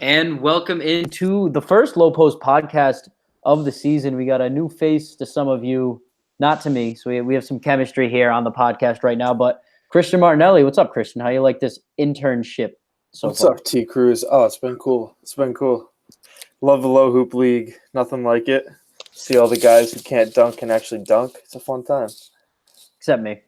And welcome into the first Low Post podcast of the season. We got a new face to some of you, not to me. So we have some chemistry here on the podcast right now. But Christian Martinelli, what's up, Christian? How you like this internship so What's far? up, T. Krusz? Oh, it's been cool. Love the low hoop league. Nothing like it. See all the guys who can't dunk can actually dunk. It's a fun time. Except me.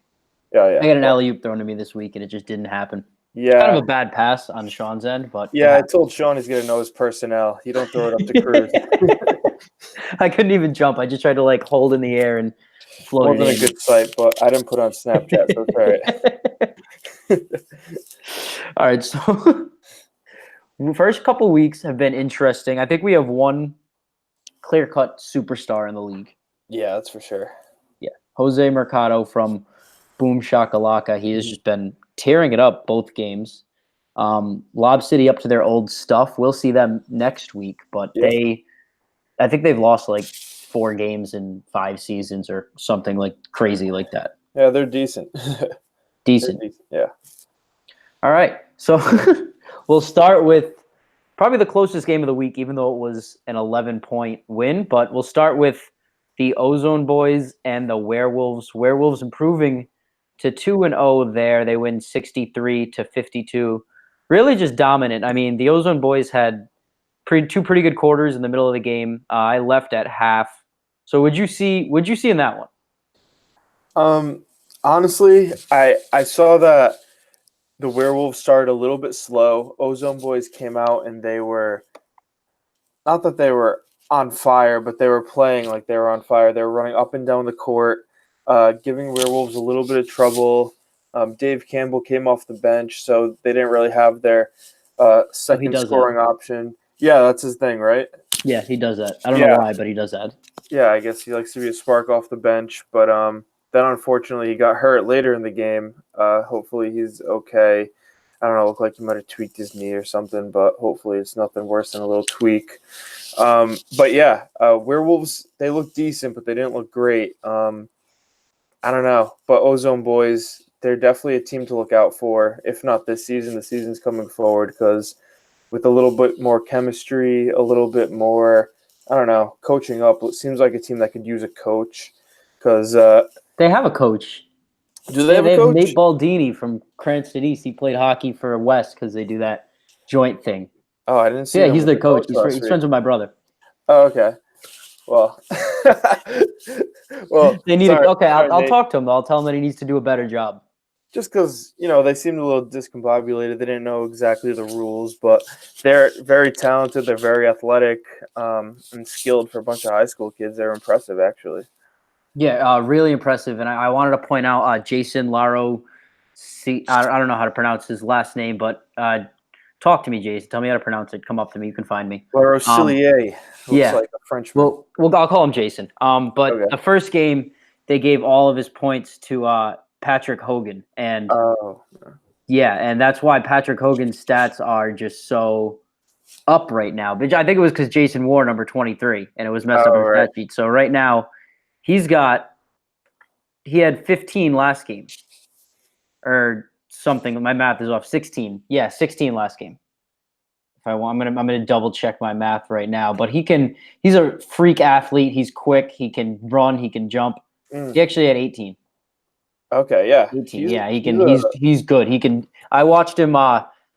Yeah. I got an alley-oop thrown to me this week, and it just didn't happen. Yeah. Kind of a bad pass on Sean's end, but yeah, I told Sean he's gonna know his personnel. You don't throw it up to Krusz. I couldn't even jump. I just tried to hold in the air and float. Wasn't a good sight, but I didn't put it on Snapchat, so it's all right. All right, so the first couple weeks have been interesting. I think we have one clear-cut superstar in the league. Yeah, that's for sure. Yeah, Jose Mercado from Boom Shakalaka. He has just been tearing it up both games. Lob City up to their old stuff. We'll see them next week, but I think they've lost 4 games in 5 seasons or something crazy like that. Yeah, they're decent. Decent. Yeah. All right, so we'll start with probably the closest game of the week, even though it was an 11-point win. But we'll start with the Ozone Boys and the Werewolves. Werewolves improving to 2-0 there. They win 63-52. Really just dominant. I mean, the Ozone Boys had two pretty good quarters in the middle of the game. I left at half. So what'd you see in that one? Honestly, I saw that the Werewolves started a little bit slow. Ozone Boys came out and they were not that they were on fire, but they were playing like they were on fire. They were running up and down the court, giving Werewolves a little bit of trouble. Dave Campbell came off the bench, so they didn't really have their second scoring option. Yeah, that's his thing, right? Yeah, he does that. I don't know why, but he does that. Yeah, I guess he likes to be a spark off the bench, but then unfortunately he got hurt later in the game. Hopefully he's okay. I don't know, looked like he might have tweaked his knee or something, but hopefully it's nothing worse than a little tweak. But yeah, Werewolves, they look decent, but they didn't look great. I don't know, but Ozone Boys, they're definitely a team to look out for. If not this season, the season's coming forward, because with a little bit more chemistry, a little bit more, I don't know, coaching up, it seems like a team that could use a coach, because they have a coach. Do they have a coach? Nate Baldini from Cranston East. He played hockey for West because they do that joint thing. Oh, I didn't see. Yeah, he's their coach. He's friends with my brother. Oh, okay. Well, they need. Okay, I'll talk to him. I'll tell him that he needs to do a better job. Just because, they seemed a little discombobulated. They didn't know exactly the rules, but they're very talented. They're very athletic and skilled for a bunch of high school kids. They're impressive, actually. Yeah, really impressive. And I wanted to point out Jason Laro. I don't know how to pronounce his last name, but talk to me, Jason. Tell me how to pronounce it. Come up to me. You can find me. Laro Cillier. Yeah. Like a Frenchman. Well, I'll call him Jason. But okay. The first game, they gave all of his points to Patrick Hogan. And yeah, and that's why Patrick Hogan's stats are just so up right now. But I think it was because Jason wore number 23, and it was messed up in the stat sheet. So right now, he had 15 last game or something. My math is off. 16. Yeah, 16 last game. If I want, I'm gonna double check my math right now. But he's a freak athlete. He's quick. He can run. He can jump. He actually had 18. Okay, yeah. 18. He's good. He can. I watched him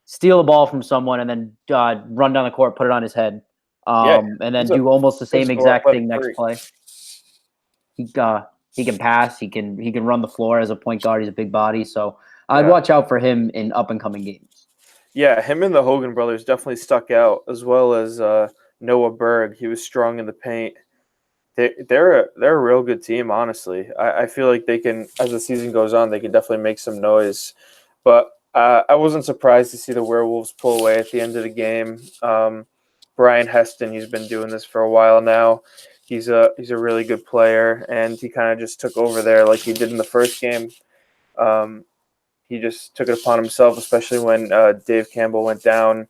steal a ball from someone and then run down the court, put it on his head, and then do almost the same exact thing next play. He can pass. He can run the floor as a point guard. He's a big body, so I'd watch out for him in up and coming games. Yeah, him and the Hogan brothers definitely stuck out, as well as Noah Berg. He was strong in the paint. They're a real good team, honestly. I feel like they can, as the season goes on, they can definitely make some noise. But I wasn't surprised to see the Werewolves pull away at the end of the game. Brian Heston, he's been doing this for a while now. He's a really good player, and he kind of just took over there like he did in the first game. He just took it upon himself, especially when Dave Campbell went down.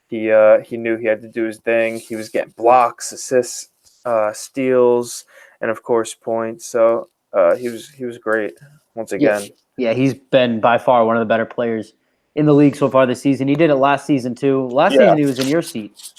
He knew he had to do his thing. He was getting blocks, assists, steals, and of course points. So he was great once again. Yeah, he's been by far one of the better players in the league so far this season. He did it last season too. Last Yeah. season he was in your seat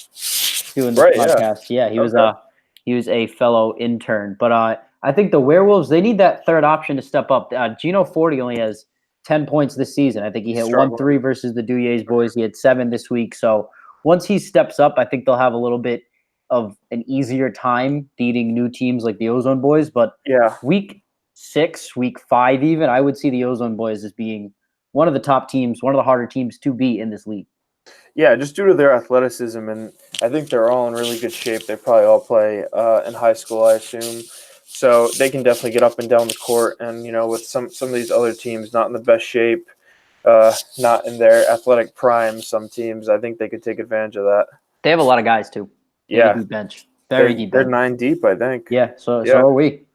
doing this Right, yeah. podcast. Yeah, he was Okay. he was a fellow intern. But I think the Werewolves, they need that third option to step up. Gino Forti only has 10 points this season. I think he hit Struggling. 1-3 versus the Duyes boys. He had 7 this week. So once he steps up, I think they'll have a little bit of an easier time beating new teams like the Ozone boys. But Yeah. week 6, week 5 even, I would see the Ozone boys as being one of the top teams, one of the harder teams to beat in this league. Yeah, just due to their athleticism, and I think they're all in really good shape. They probably all play in high school, I assume. So they can definitely get up and down the court. And, with some of these other teams not in the best shape, not in their athletic prime, some teams, I think they could take advantage of that. They have a lot of guys too. They have a deep bench. Very deep bench. They're 9 deep, I think. Yeah, so are we.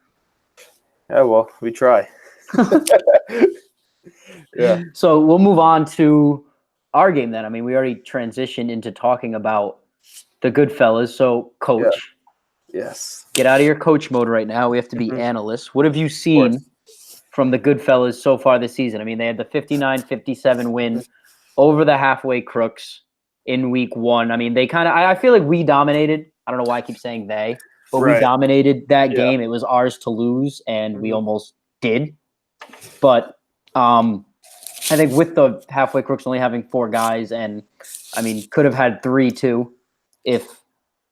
Yeah, well, we try. Yeah. So we'll move on to our game then. I mean, we already transitioned into talking about the Goodfellas. So, coach. Yeah. Yes. Get out of your coach mode right now. We have to be analysts. What have you seen from the Goodfellas so far this season? I mean, they had the 59-57 win over the halfway crooks in week 1. I mean, they kind of – I feel like we dominated. I don't know why I keep saying they, but we dominated that game. It was ours to lose, and we almost did. But I think with the halfway crooks only having 4 guys, and I mean, could have had 3 too if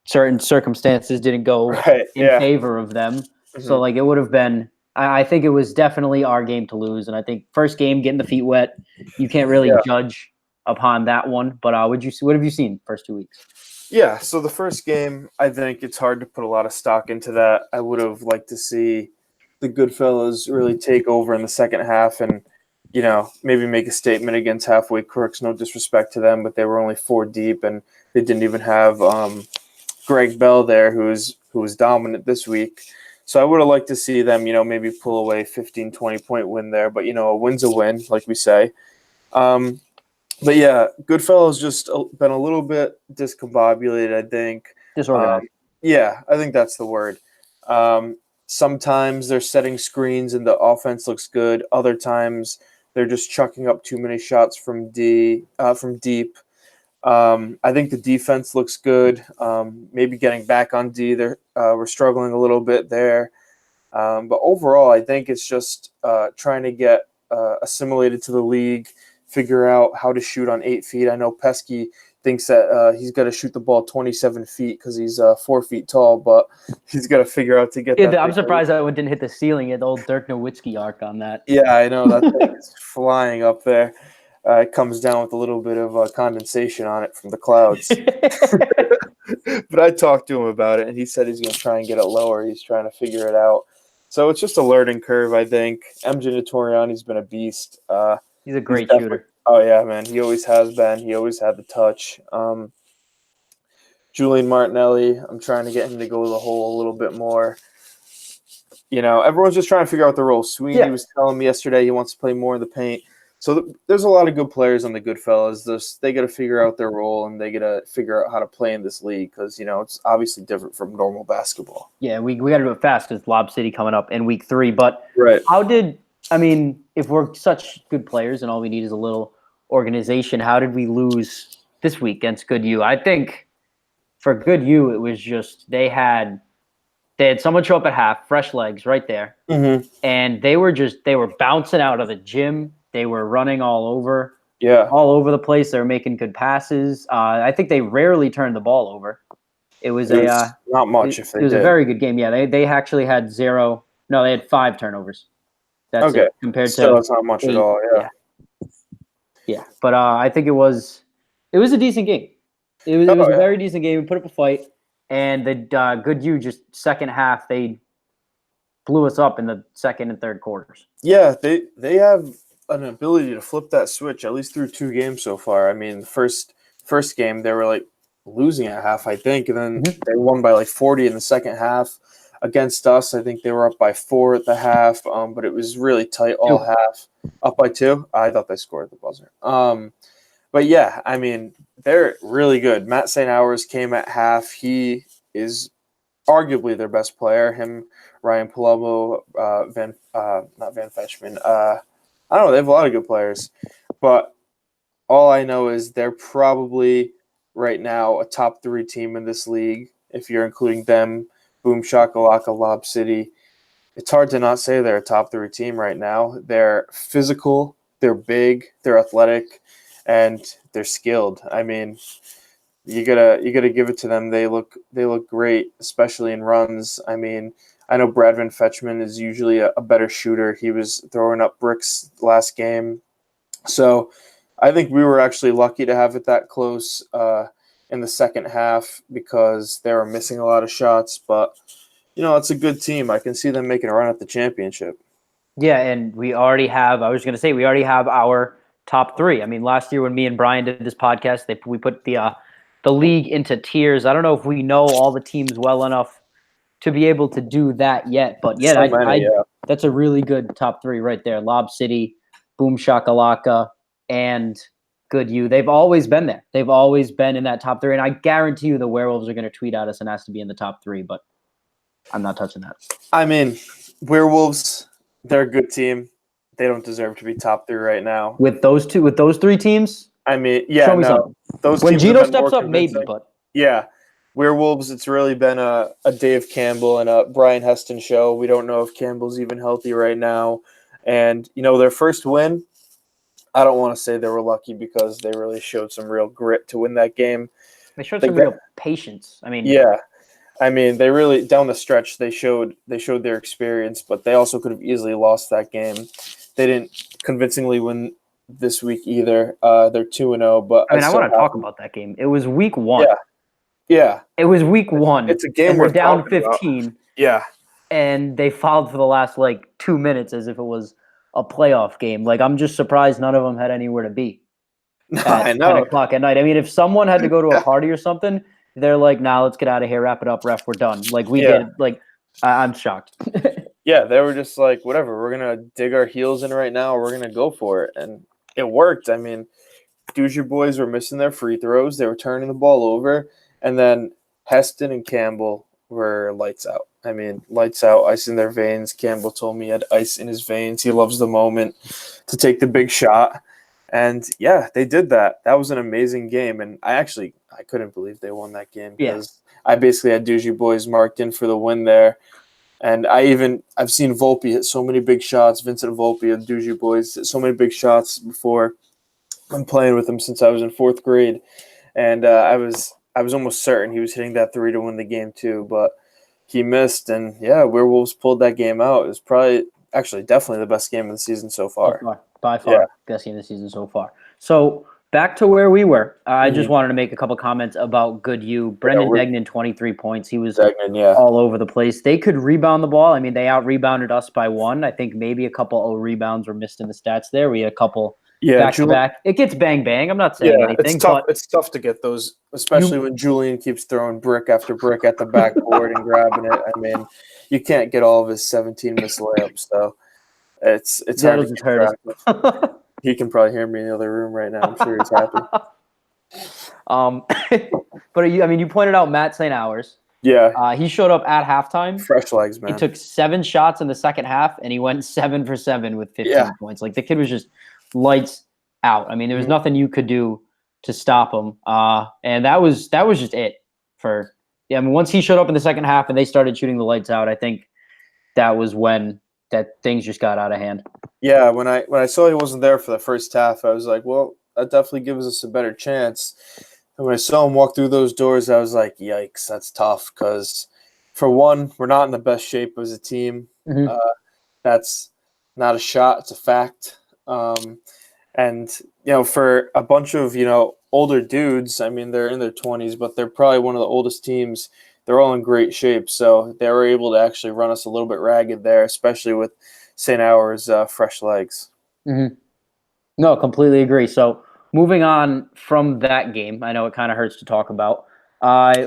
certain circumstances didn't go in favor of them. So like it would have been, I think it was definitely our game to lose. And I think first game, getting the feet wet, you can't really judge upon that one. But what have you seen first 2 weeks? Yeah, so the first game, I think it's hard to put a lot of stock into that. I would have liked to see the Goodfellas really take over in the second half and, maybe make a statement against halfway crooks. No disrespect to them, but they were only 4 deep, and they didn't even have Greg Bell there, who was dominant this week. So I would have liked to see them, maybe pull away 15, 20-point win there. But, a win's a win, like we say. But, yeah, Goodfellas just been a little bit discombobulated, I think. Disorganized. Yeah, I think that's the word. Sometimes they're setting screens and the offense looks good. Other times they're just chucking up too many shots from deep. I think the defense looks good. Maybe getting back on D, we're struggling a little bit there. But overall, I think it's just trying to get assimilated to the league, figure out how to shoot on 8 feet. I know Pesky thinks that he's got to shoot the ball 27 feet because he's 4 feet tall, but he's got to figure out to get that. I'm surprised that one didn't hit the ceiling. He had the old Dirk Nowitzki arc on that. Yeah, I know. That thing is flying up there. It comes down with a little bit of condensation on it from the clouds. But I talked to him about it, and he said he's going to try and get it lower. He's trying to figure it out. So it's just a learning curve, I think. MJ Notoriani's been a beast. He's a great shooter. Oh, yeah, man. He always has been. He always had the touch. Julian Martinelli, I'm trying to get him to go to the hole a little bit more. Everyone's just trying to figure out the role. Sweeney was telling me yesterday he wants to play more in the paint. So there's a lot of good players on the Goodfellas. They got to figure out their role, and they got to figure out how to play in this league because, it's obviously different from normal basketball. Yeah, we got to do it fast because Lob City coming up in week 3. But if we're such good players and all we need is a little organization, how did we lose this week against Good U? I think for Good U, it was just they had someone show up at half, fresh legs right there, and they were bouncing out of the gym. They were running all over the place. They were making good passes. I think they rarely turned the ball over. It was not much. It was a very good game. Yeah, they actually had 0. No, they had 5 turnovers. That's it compared to. That's not much 8, at all. Yeah. But I think it was a decent game. It was a very decent game. We put up a fight, and the Good U just second half they blew us up in the second and third quarters. Yeah, they have an ability to flip that switch at least through 2 games so far. I mean, the first game they were like losing at half, I think, and then they won by like 40 in the second half. Against us, I think they were up by 4 at the half, but it was really tight all half. Up by 2? I thought they scored at the buzzer. But yeah, I mean, they're really good. Matt St. Hours came at half. He is arguably their best player. Him, Ryan Palumbo, not Van Fetchman. I don't know. They have a lot of good players. But All I know is they're probably right now a top 3 team in this league. If you're including them, Boom Shakalaka, Lob City, it's hard to not say they're a top 3 team right now. They're physical, they're big, they're athletic, and they're skilled. I mean, you gotta give it to them. They look great, especially in runs. I mean, I know Bradman Fetchman is usually a better shooter. He was throwing up bricks last game. So I think we were actually lucky to have it that close in the second half because they were missing a lot of shots. But, it's a good team. I can see them making a run at the championship. Yeah, and we already have. I was going to say we already have our top three. I mean, last year when me and Brian did this podcast, we put the league into tiers. I don't know if we know all the teams well enough to be able to do that yet, but yeah, So many, yeah. that's a really good top three right there. Lob City, Boom Shakalaka, and Good U. They've always been there. They've always been in that top three, and I guarantee you the Werewolves are going to tweet at us and ask to be in the top three, but I'm not touching that. I mean, Werewolves, they're a good team. They don't deserve to be top 3 right now. With those three teams, I mean, yeah, show me no. something. Those When teams Gino have been more steps up, maybe, convincing. but Yeah. Werewolves, it's really been a Dave Campbell and a Brian Heston show. We don't know if Campbell's even healthy right now. And, their first win, I don't want to say they were lucky because they really showed some real grit to win that game. they showed some real patience. I mean, Yeah. I mean, they really, down the stretch, they showed their experience, but they also could have easily lost that game. They didn't convincingly win this week either. They're 2-0, but I want to talk about that game. It was week one. Yeah. Yeah. It was week one. It's a game and we're they're down talking about. 15. Yeah. And they fouled for the last 2 minutes as if it was a playoff game. Like, I'm just surprised none of them had anywhere to be I at know. 10 o'clock at night. I mean, if someone had to go to a party or something, they're like, nah, let's get out of here, wrap it up, ref, we're done. Like, we Yeah. did. Like, I'm shocked. Yeah, they were just like, whatever, we're going to dig our heels in right now. We're going to go for it. And it worked. I mean, Dozier boys were missing their free throws. They were turning the ball over. And then Heston and Campbell were lights out. I mean, lights out, ice in their veins. Campbell told me he had ice in his veins. He loves the moment to take the big shot. And, yeah, they did that. That was an amazing game. And I couldn't believe they won that game because I basically had Dozier boys marked in for the win there. And I've seen Volpe hit so many big shots, Vincent Volpe and Dozier boys hit so many big shots before. I'm playing with him since I was in 4th grade. And I was almost certain he was hitting that 3 to win the game too, but he missed. And yeah, Werewolves pulled that game out. It was definitely the best game of the season so far. By far, best game of the season so far. So back to where we were. I just wanted to make a couple comments about Good U. Brendan Degnan, 23 points. He was all over the place. They could rebound the ball. I mean, they out-rebounded us by 1. I think maybe a couple rebounds were missed in the stats there. We had a couple back-to-back. It gets bang-bang. I'm not saying anything. It's tough to get those, especially when Julian keeps throwing brick after brick at the backboard and grabbing it. I mean, you can't get all of his 17 missed layups, so it's hard to keep track of. He can probably hear me in the other room right now. I'm sure he's happy. But you pointed out Matt St. Hours. Yeah. He showed up at halftime. Fresh legs, man. He took 7 shots in the second half, and he went 7 for 7 with 15 points. Like, the kid was just lights out. I mean, there was nothing you could do to stop him. And that was just it for. Yeah, I mean, once he showed up in the second half and they started shooting the lights out, I think that was when that things just got out of hand. Yeah, when I saw he wasn't there for the first half, I was like, well, that definitely gives us a better chance. And when I saw him walk through those doors, I was like, yikes, that's tough. Because, for one, we're not in the best shape as a team. Mm-hmm. That's not a shot. It's a fact. And, for a bunch of, older dudes, I mean, they're in their 20s, but they're probably one of the oldest teams. They're all in great shape. So they were able to actually run us a little bit ragged there, especially with St. Hour's fresh legs. Mm-hmm. No, completely agree. So moving on from that game, I know it kind of hurts to talk about.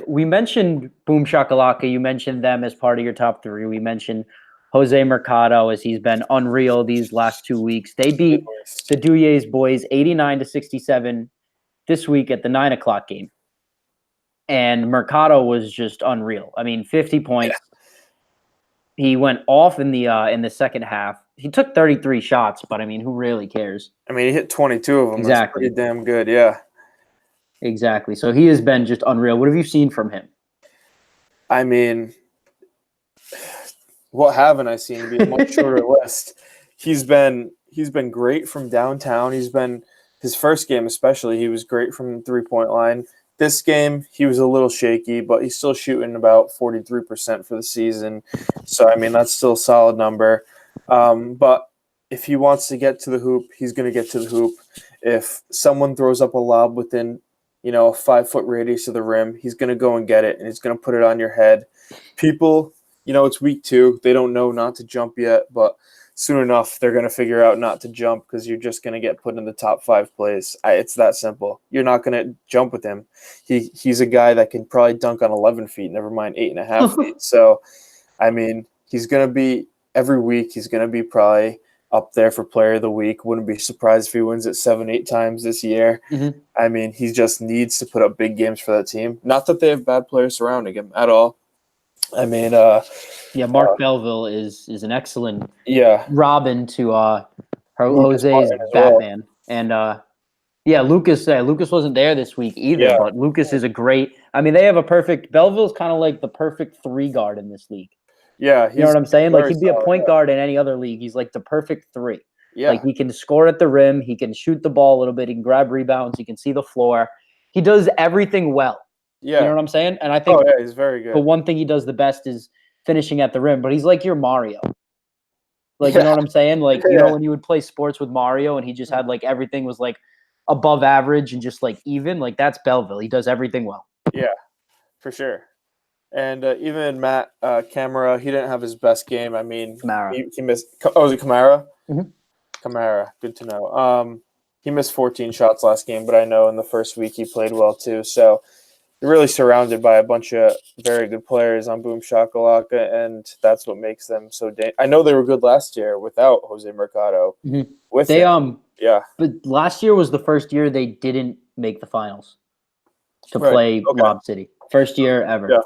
We mentioned Boom Shakalaka. You mentioned them as part of your top 3. We mentioned Jose Mercado as he's been unreal these last 2 weeks. They beat the Duyes boys 89-67 this week at the 9 o'clock game. And Mercado was just unreal. I mean, 50 points. Yeah. He went off in the second half. he took 33 shots, but I mean, who really cares? I mean, he hit 22 of them. Exactly. That's pretty damn good, yeah. Exactly. So he has been just unreal. What have you seen from him? I mean, what haven't I seen? To be a much shorter list. He's been great from downtown. He's been his first game especially. He was great from the 3-point line. This game he was a little shaky, but he's still shooting about 43% for the season. So I mean that's still a solid number. But if he wants to get to the hoop, he's going to get to the hoop. If someone throws up a lob within a 5-foot radius of the rim, he's going to go and get it, and he's going to put it on your head. People, it's week 2. They don't know not to jump yet, but soon enough, they're going to figure out not to jump because you're just going to get put in the top 5 plays. It's that simple. You're not going to jump with him. He's a guy that can probably dunk on 11 feet, never mind 8.5 feet. So, I mean, he's going to be every week. He's going to be probably up there for player of the week. Wouldn't be surprised if he wins it 7-8 times this year. Mm-hmm. I mean, he just needs to put up big games for that team. Not that they have bad players surrounding him at all. I mean, Mark Belleville is an excellent Robin to Jose's Batman. Well. And Lucas wasn't there this week either, but Lucas is a great – I mean, they have a perfect – Belleville's kind of like the perfect 3 guard in this league. Yeah. You know what I'm saying? Like, he'd be a point guard in any other league. He's like the perfect 3. Yeah. Like, he can score at the rim. He can shoot the ball a little bit. He can grab rebounds. He can see the floor. He does everything well. Yeah. You know what I'm saying? And I think he's very good. But one thing he does the best is finishing at the rim. But he's like your Mario. Like, you know what I'm saying? Like, when you would play sports with Mario and he just had, like, everything was, like, above average and just, like, even. Like, that's Belleville. He does everything well. Yeah, for sure. And even Matt Camara, he didn't have his best game. I mean, he missed – was it Kamara? Mm-hmm. Kamara, good to know. He missed 14 shots last game, but I know in the first week he played well too. So you're really surrounded by a bunch of very good players on Boom Shakalaka, and that's what makes them so I know they were good last year without Jose Mercado. Mm-hmm. But last year was the first year they didn't make the finals to play Lob City. First year ever. Yeah.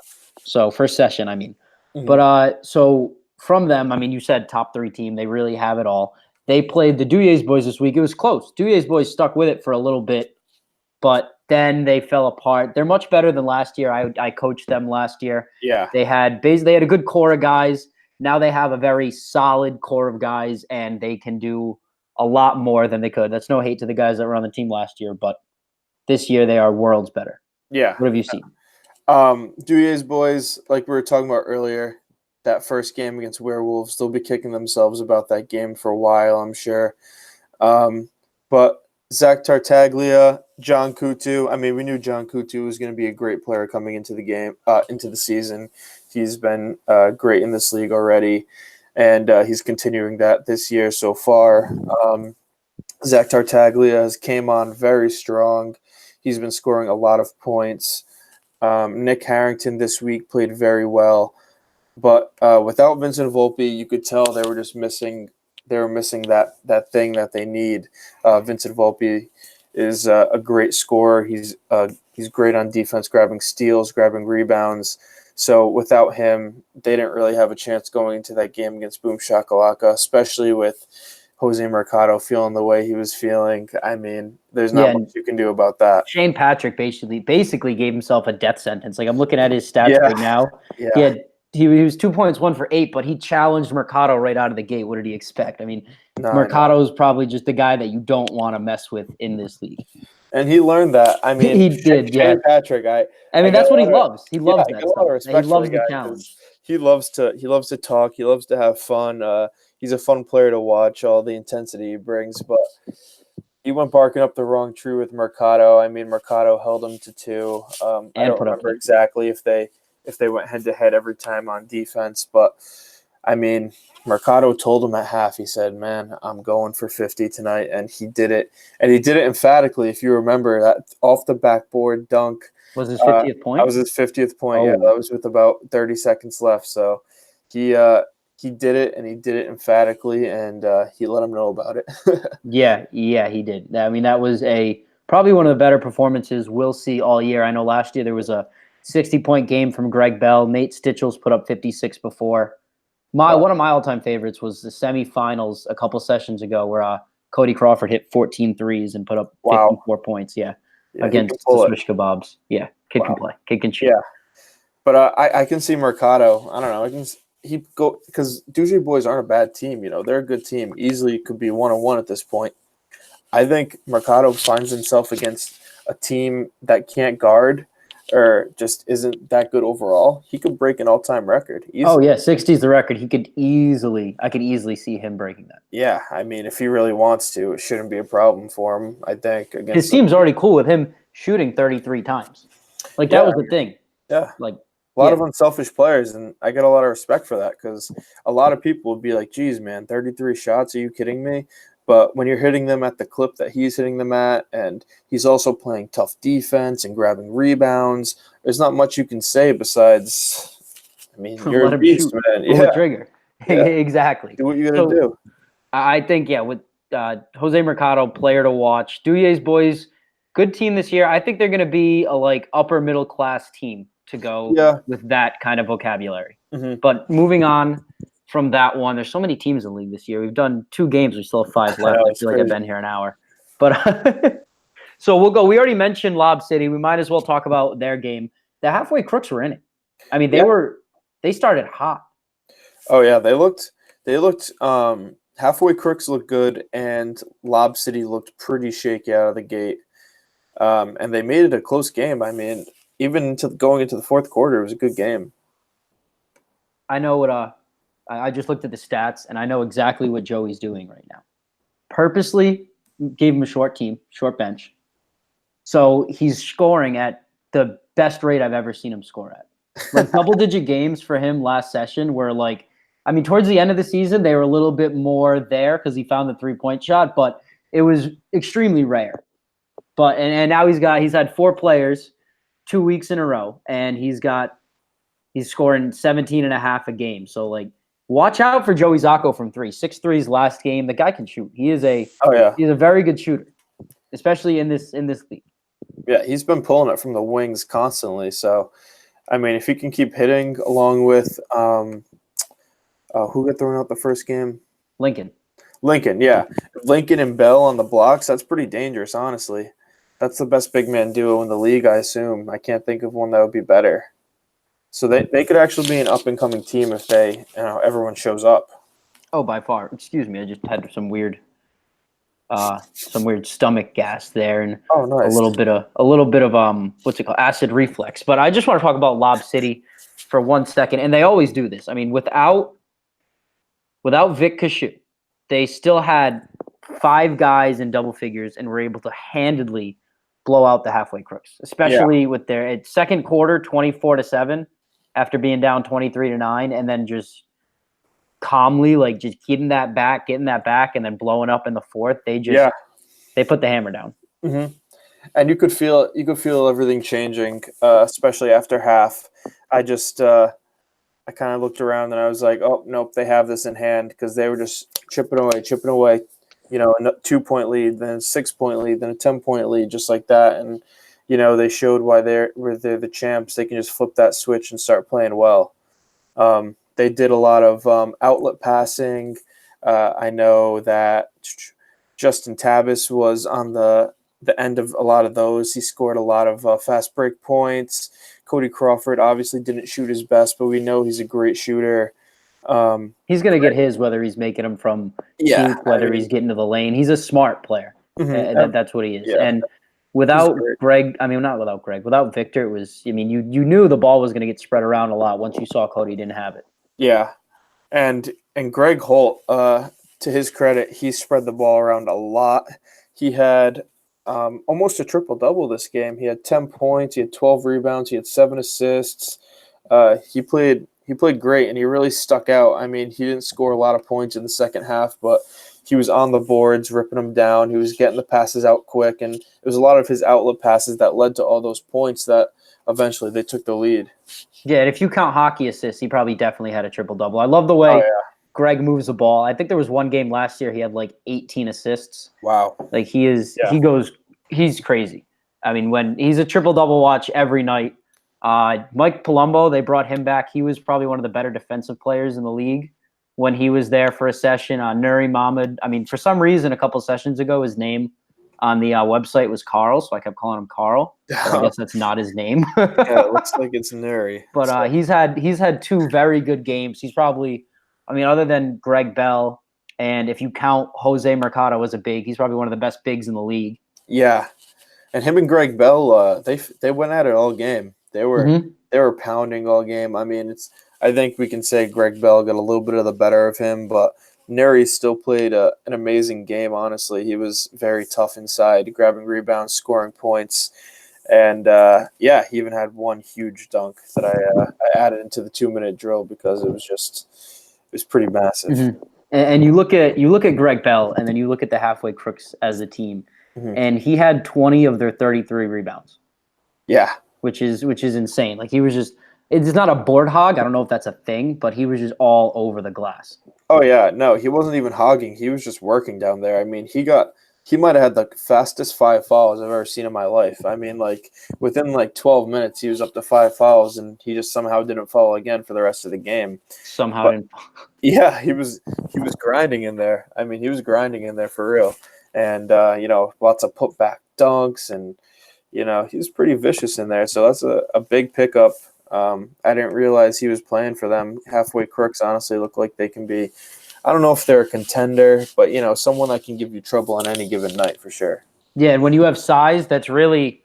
So first session, I mean. Mm-hmm. But so from them, I mean, you said top 3 team. They really have it all. They played the Duyes boys this week. It was close. Duyes boys stuck with it for a little bit, but then they fell apart. They're much better than last year. I coached them last year. Yeah. They had a good core of guys. Now they have a very solid core of guys, and they can do a lot more than they could. That's no hate to the guys that were on the team last year, but this year they are worlds better. Yeah. What have you seen? Duyes boys, like we were talking about earlier, that first game against Werewolves, they'll be kicking themselves about that game for a while, I'm sure. But Zach Tartaglia, John Kutu. I mean, we knew John Kutu was going to be a great player coming into the game, into the season. He's been great in this league already, and he's continuing that this year so far. Zach Tartaglia has came on very strong. He's been scoring a lot of points. Nick Harrington this week played very well. But without Vincent Volpe, you could tell they were just missing. They were missing that thing that they need. Vincent Volpe is a great scorer. He's great on defense, grabbing steals, grabbing rebounds. So without him, they didn't really have a chance going into that game against Boom Shakalaka, especially with Jose Mercado feeling the way he was feeling. I mean, there's not much you can do about that. Shane Patrick basically gave himself a death sentence. Like, I'm looking at his stats right now. Yeah. He was 2 points, 1 for 8, but he challenged Mercado right out of the gate. What did he expect? I mean, Mercado is probably just the guy that you don't want to mess with in this league. And he learned that. I mean, he did. Shane Patrick. I mean, that's what he loves. He loves that stuff. He loves the challenge. He loves to talk. He loves to have fun. He's a fun player to watch. All the intensity he brings, but he went barking up the wrong tree with Mercado. I mean, Mercado held him to 2. I don't remember exactly if they went head-to-head every time on defense. But, I mean, Mercado told him at half, he said, man, I'm going for 50 tonight. And he did it. And he did it emphatically, if you remember, that off the backboard dunk. Was his 50th point? That was his 50th point, Yeah, that was with about 30 seconds left. So he did it, and he did it emphatically, and he let him know about it. Yeah, he did. I mean, that was probably one of the better performances we'll see all year. I know last year there was a 60-point game from Greg Bell. Nate Stitchell's put up 56 before. One of my all-time favorites was the semifinals a couple sessions ago where Cody Crawford hit 14 threes and put up 54 points. Yeah, against the Swish Kebabs. Yeah, kid can play. Kid can shoot. Yeah, but I can see Mercado. I don't know. He go because Duje Boys aren't a bad team. They're a good team. Easily could be 1-1 at this point. I think Mercado finds himself against a team that can't guard or just isn't that good overall. He could break an all-time record. Easily. Oh yeah, 60 is the record. I could easily see him breaking that. Yeah, I mean, if he really wants to, it shouldn't be a problem for him. I think his team's already cool with him shooting 33 times. Like that was the thing. Yeah, like a lot of unselfish players, and I get a lot of respect for that because a lot of people would be like, "Geez, man, 33 shots? Are you kidding me?" But when you're hitting them at the clip that he's hitting them at, and he's also playing tough defense and grabbing rebounds, there's not much you can say besides, I mean, you're a beast, man. Pull the trigger. Yeah. Exactly. Do what you got to do. I think, with Jose Mercado, player to watch. Duye's boys, good team this year. I think they're going to be a upper middle class team to go with that kind of vocabulary. Mm-hmm. But moving on from that one, there's so many teams in the league this year. We've done 2 games. We still have 5 left. I feel like I've been here an hour. But so we'll go. We already mentioned Lob City. We might as well talk about their game. The halfway crooks were in it. I mean, they started hot. Oh yeah, they looked halfway crooks looked good, and Lob City looked pretty shaky out of the gate. And they made it a close game. I mean, even going into the fourth quarter, it was a good game. I know what I just looked at the stats, and I know exactly what Joey's doing right now. Purposely gave him a short team, short bench. So he's scoring at the best rate I've ever seen him score at. Like double-digit games for him last session were towards the end of the season, they were a little bit more there because he found the three-point shot, but it was extremely rare. But and now he's had 4 players 2 weeks in a row, and he's scoring 17 and a half a game. So watch out for Joey Zacco from 3. 6 threes last game. The guy can shoot. He's a very good shooter, especially in this league. Yeah, he's been pulling it from the wings constantly. So, I mean, if he can keep hitting along with who got thrown out the first game? Lincoln, yeah. Lincoln and Bell on the blocks, that's pretty dangerous, honestly. That's the best big man duo in the league, I assume. I can't think of one that would be better. So they could actually be an up-and-coming team if everyone shows up. Oh, by far. Excuse me, I just had some weird stomach gas there, and nice. a little bit of what's it called, acid reflux. But I just want to talk about Lob City for 1 second, and they always do this. I mean, without Vic Kashut, they still had 5 guys in double figures and were able to handedly blow out the halfway crooks, especially with their second quarter 24-7 after being down 23-9, and then just calmly just getting that back, and then blowing up in the fourth. They put the hammer down. Mm-hmm. And you could feel everything changing, especially after half. I kind of looked around and I was like, oh nope, they have this in hand, because they were just chipping away, a 2-point lead, then a 6-point lead, then a 10-point lead, just like that. And they showed why they're the champs. They can just flip that switch and start playing well. They did a lot of outlet passing. I know that Justin Tabis was on the end of a lot of those. He scored a lot of fast break points. Cody Crawford obviously didn't shoot his best, but we know he's a great shooter. He's going to get his, whether he's making them from deep, whether he's getting to the lane. He's a smart player. Mm-hmm. That's what he is. Yeah. And without Victor, it was, you knew the ball was going to get spread around a lot once you saw Cody didn't have it. Yeah. And Greg Holt, to his credit, he spread the ball around a lot. He had almost a triple-double this game. He had 10 points, he had 12 rebounds, he had 7 assists. He played great, and he really stuck out. I mean, he didn't score a lot of points in the second half, but he was on the boards, ripping them down. He was getting the passes out quick, and it was a lot of his outlet passes that led to all those points that eventually they took the lead. Yeah, and if you count hockey assists, he probably definitely had a triple-double. I love the way Greg moves the ball. I think there was one game last year he had 18 assists. Wow. He's crazy. I mean, when he's a triple-double watch every night. Mike Palumbo, they brought him back. He was probably one of the better defensive players in the league when he was there for a session. Nuri Mahmoud. I mean, for some reason, a couple sessions ago, his name on the website was Carl, so I kept calling him Carl. But I guess that's not his name. Yeah, it looks like it's Nuri. But So, he's had two very good games. He's probably, I mean, other than Greg Bell, and if you count Jose Mercado as a big, he's probably one of the best bigs in the league. yeah, and him and Greg Bell, they went at it all game. They were pounding all game. I mean, I think we can say Greg Bell got a little bit of the better of him, but Neri still played an amazing game. Honestly, he was very tough inside, grabbing rebounds, scoring points, and he even had one huge dunk that I added into the 2-minute drill because it was pretty massive. Mm-hmm. And you look at Greg Bell, and then you look at the Halfway Crooks as a team, and he had 20 of their 33 rebounds. Yeah, which is insane. Like, he was just, it's not a board hog. I don't know if that's a thing, but he was just all over the glass. Oh yeah, no, he wasn't even hogging. He was just working down there. I mean, he might have had the fastest 5 fouls I've ever seen in my life. I mean, like within like 12 minutes, he was up to 5 fouls, and he just somehow didn't foul again for the rest of the game. Yeah, he was grinding in there. I mean, he was grinding in there for real, and lots of putback dunks, and he was pretty vicious in there. So that's a big pickup. I didn't realize he was playing for them. Halfway Crooks honestly look like they can be, I don't know if they're a contender, but someone that can give you trouble on any given night for sure. Yeah, and when you have size, that's really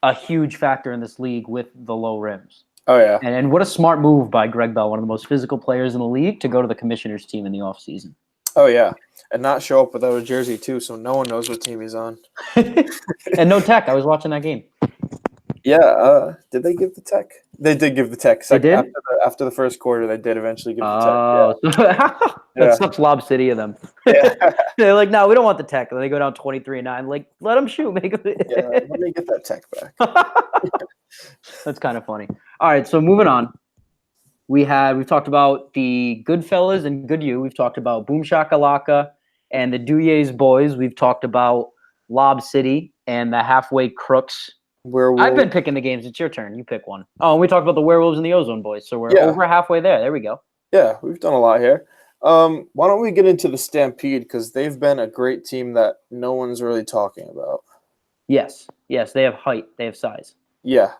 a huge factor in this league with the low rims. Oh yeah. And what a smart move by Greg Bell, one of the most physical players in the league, to go to the commissioner's team in the offseason. Oh yeah. And not show up without a jersey too, so no one knows what team he's on. And no tech. I was watching that game. Yeah, did they give the tech? They did give the tech. They did? After the first quarter, they did eventually give the tech. Yeah. That's such Lob City of them. Yeah. They're like, no, we don't want the tech. And they go down 23-9. Like, let them shoot. Make them. Let me get that tech back. That's kind of funny. All right, so moving on. We've talked about the Goodfellas and Good You. We've talked about Boom Shakalaka and the Duyes Boys. We've talked about Lob City and the Halfway Crooks. I've been picking the games. It's your turn. You pick one. Oh, and we talked about the Werewolves and the Ozone Boys. So we're over halfway there. There we go. Yeah, we've done a lot here. Why don't we get into the Stampede, because they've been a great team that no one's really talking about. Yes, they have height. They have size. Yeah,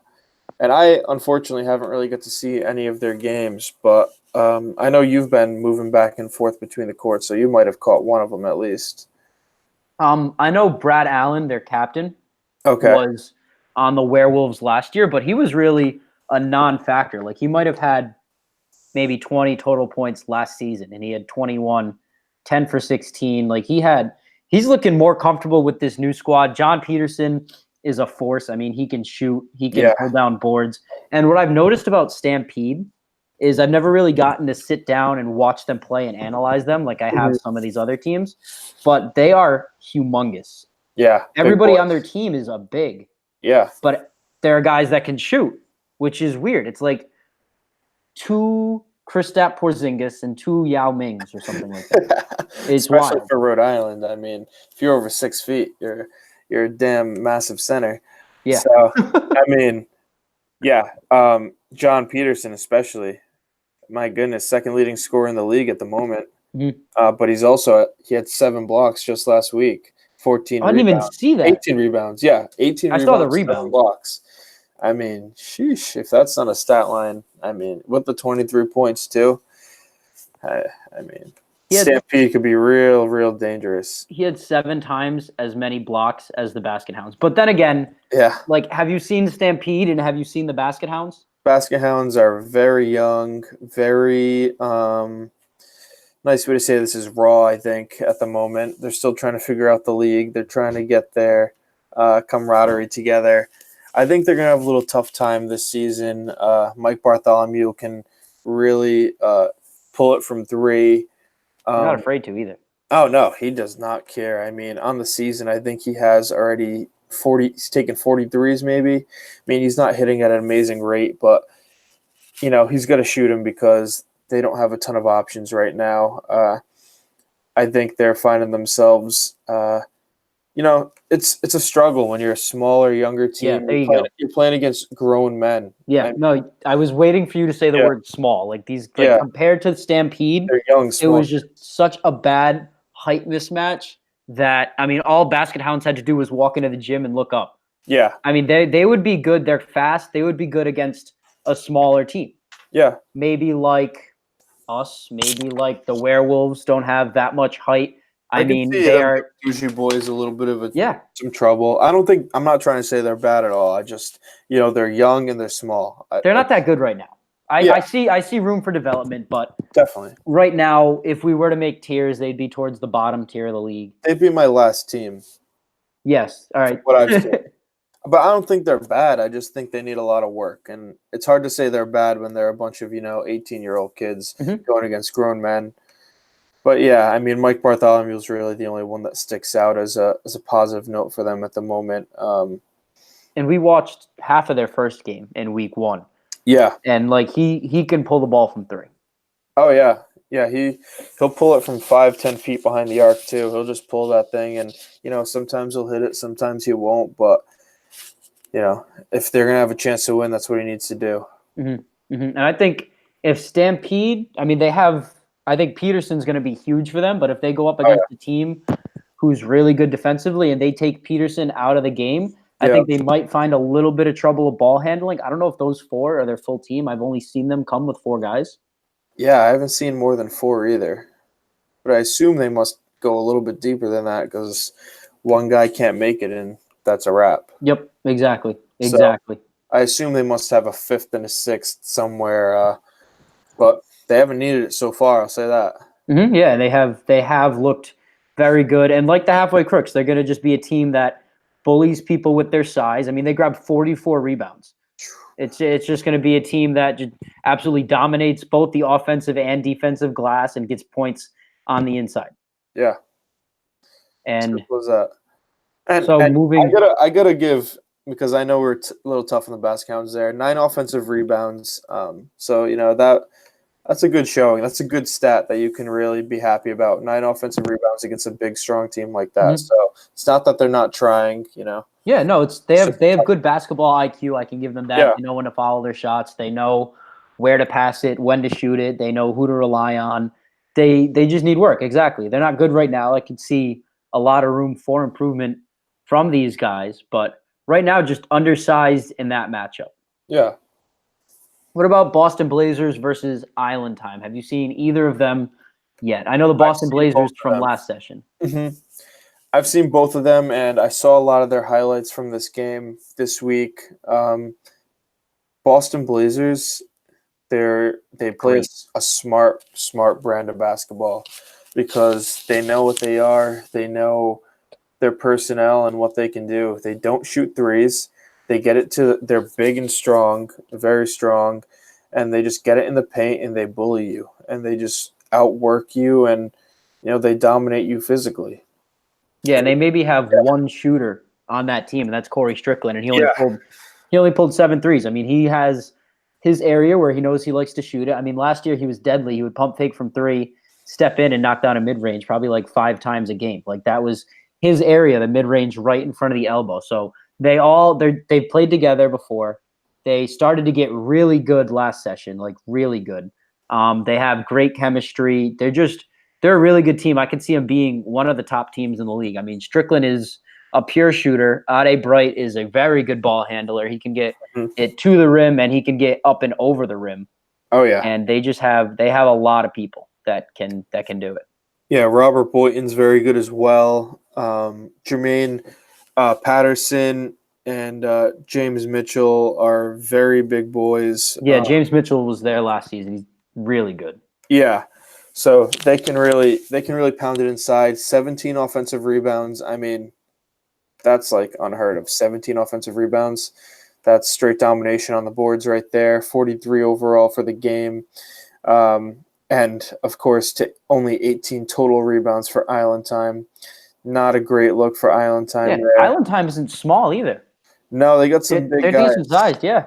and I unfortunately haven't really got to see any of their games, but I know you've been moving back and forth between the courts, so you might have caught one of them at least. I know Brad Allen, their captain, okay, was on the Werewolves last year, but he was really a non-factor. Like, he might have had maybe 20 total points last season, and he had 21, 10 for 16. Like, he's looking more comfortable with this new squad. John Peterson is a force. I mean, he can shoot, he can pull down boards. And what I've noticed about Stampede is I've never really gotten to sit down and watch them play and analyze them like I have some of these other teams, but they are humongous. Yeah. Everybody on their team is a big. Yeah. But there are guys that can shoot, which is weird. It's like 2 Kristaps Porzingis and 2 Yao Mings or something like that. It's especially wild. for Rhode Island. I mean, if you're over 6 feet, you're a damn massive center. Yeah. So I mean, John Peterson especially. My goodness, second leading scorer in the league at the moment. Mm-hmm. But he had 7 blocks just last week. 14 I didn't rebounds. even see that. 18 rebounds. Yeah, 18 rebounds. I saw the 7 rebounds. blocks. I mean, sheesh, if that's not a stat line, I mean, with the 23 points too, I mean, Stampede could be real, real dangerous. He had 7 times as many blocks as the Basket Hounds. But then again, like, have you seen Stampede and have you seen the Basket Hounds? Basket Hounds are very young, very nice way to say this is raw, I think, at the moment. They're still trying to figure out the league. They're trying to get their camaraderie together. I think they're going to have a little tough time this season. Mike Bartholomew can really pull it from 3. I'm not afraid to either. Oh, no, he does not care. I mean, on the season, I think he has already 40. He's taken 43s maybe. I mean, he's not hitting at an amazing rate, but, he's going to shoot him because they don't have a ton of options right now. I think they're finding themselves, it's a struggle when you're a smaller, younger Yeah, team. there you go. You're playing against grown men. Yeah, no, I was waiting for you to say the Yeah, word small. Like yeah, compared to Stampede, they're young, it small. was just such a bad height mismatch that all Basket Hounds had to do was walk into the gym and look up. Yeah, They would be good. They're fast. They would be good against a smaller team. yeah. Maybe like us. Maybe like the Werewolves don't have that much height. I can see They them are. Douchey boys a little bit of Yeah, some trouble. I'm not trying to say they're bad at all. I just they're young and they're small. they're not that good right now. Yeah, I see room for development, but definitely. right now, if we were to make tiers, they'd be towards the bottom tier of the league. They'd be my last team. Yes. All right. What I've seen. But I don't think they're bad. I just think they need a lot of work. And it's hard to say they're bad when they're a bunch of, 18-year-old kids going against grown men. But yeah, Mike Bartholomew is really the only one that sticks out as a positive note for them at the moment. And we watched half of their first game in week 1. Yeah. And he can pull the ball from 3. Oh yeah. Yeah, he'll pull it from 5-10 feet behind the arc too. He'll just pull that thing, and sometimes he'll hit it, sometimes he won't. But if they're gonna have a chance to win, that's what he needs to do. Mm-hmm. Mm-hmm. And I think if Stampede, I think Peterson's going to be huge for them. But if they go up against a team who's really good defensively and they take Peterson out of the game, I think they might find a little bit of trouble with ball handling. I don't know if those 4 are their full team. I've only seen them come with 4 guys. Yeah, I haven't seen more than 4 either. But I assume they must go a little bit deeper than that because one guy can't make it, and that's a wrap. Yep, exactly. So I assume they must have a 5th and a 6th somewhere, but they haven't needed it so far. I'll say that. Mm-hmm, yeah, they have looked very good, and like the Halfway Crooks, they're going to just be a team that bullies people with their size. They grabbed 44 rebounds. It's just going to be a team that just absolutely dominates both the offensive and defensive glass and gets points on the inside. Yeah. And what was that? And, so moving, I gotta give, because I know we're a little tough on the basket counts there. 9 offensive rebounds. So that's a good showing. That's a good stat that you can really be happy about. 9 offensive rebounds against a big, strong team like that. Mm-hmm. So it's not that they're not trying. Yeah, no, they have good basketball IQ. I can give them that. Yeah. They know when to follow their shots. They know where to pass it, when to shoot it. They know who to rely on. They just need work. Exactly. They're not good right now. I can see a lot of room for improvement from these guys, but right now just undersized in that matchup. Yeah. What about Boston Blazers versus Island Time? Have you seen either of them yet? I know the Boston Blazers from last session. Mm-hmm. I've seen both of them, and I saw a lot of their highlights from this game this week. Boston Blazers, they play a smart brand of basketball because they know what they are. They know their personnel and what they can do. They don't shoot threes. They get it they're big and strong, very strong, and they just get it in the paint and they bully you and they just outwork you, and they dominate you physically. Yeah, and they maybe have one shooter on that team, and that's Corey Strickland, and he only pulled 7 threes. He has his area where he knows he likes to shoot it. Last year he was deadly. He would pump fake from 3, step in and knock down a mid-range probably like 5 times a game. Like that was his area, the mid-range right in front of the elbow. So they've played together before. They started to get really good last session, like really good. They have great chemistry. They're a really good team. I could see them being one of the top teams in the league. Strickland is a pure shooter. Ade Bright is a very good ball handler. He can get it to the rim and he can get up and over the rim. Oh yeah. And they have a lot of people that can do it. Yeah, Robert Boynton's very good as well. Jermaine Patterson and James Mitchell are very big boys. Yeah, James Mitchell was there last season. He's really good. Yeah. So they can really pound it inside. 17 offensive rebounds. That's like unheard of. 17 offensive rebounds. That's straight domination on the boards right there. 43 overall for the game. And, of course, to only 18 total rebounds for Island Time. Not a great look for Island Time there. Island Time isn't small either. No, they got some big guys. They're decent sized, yeah.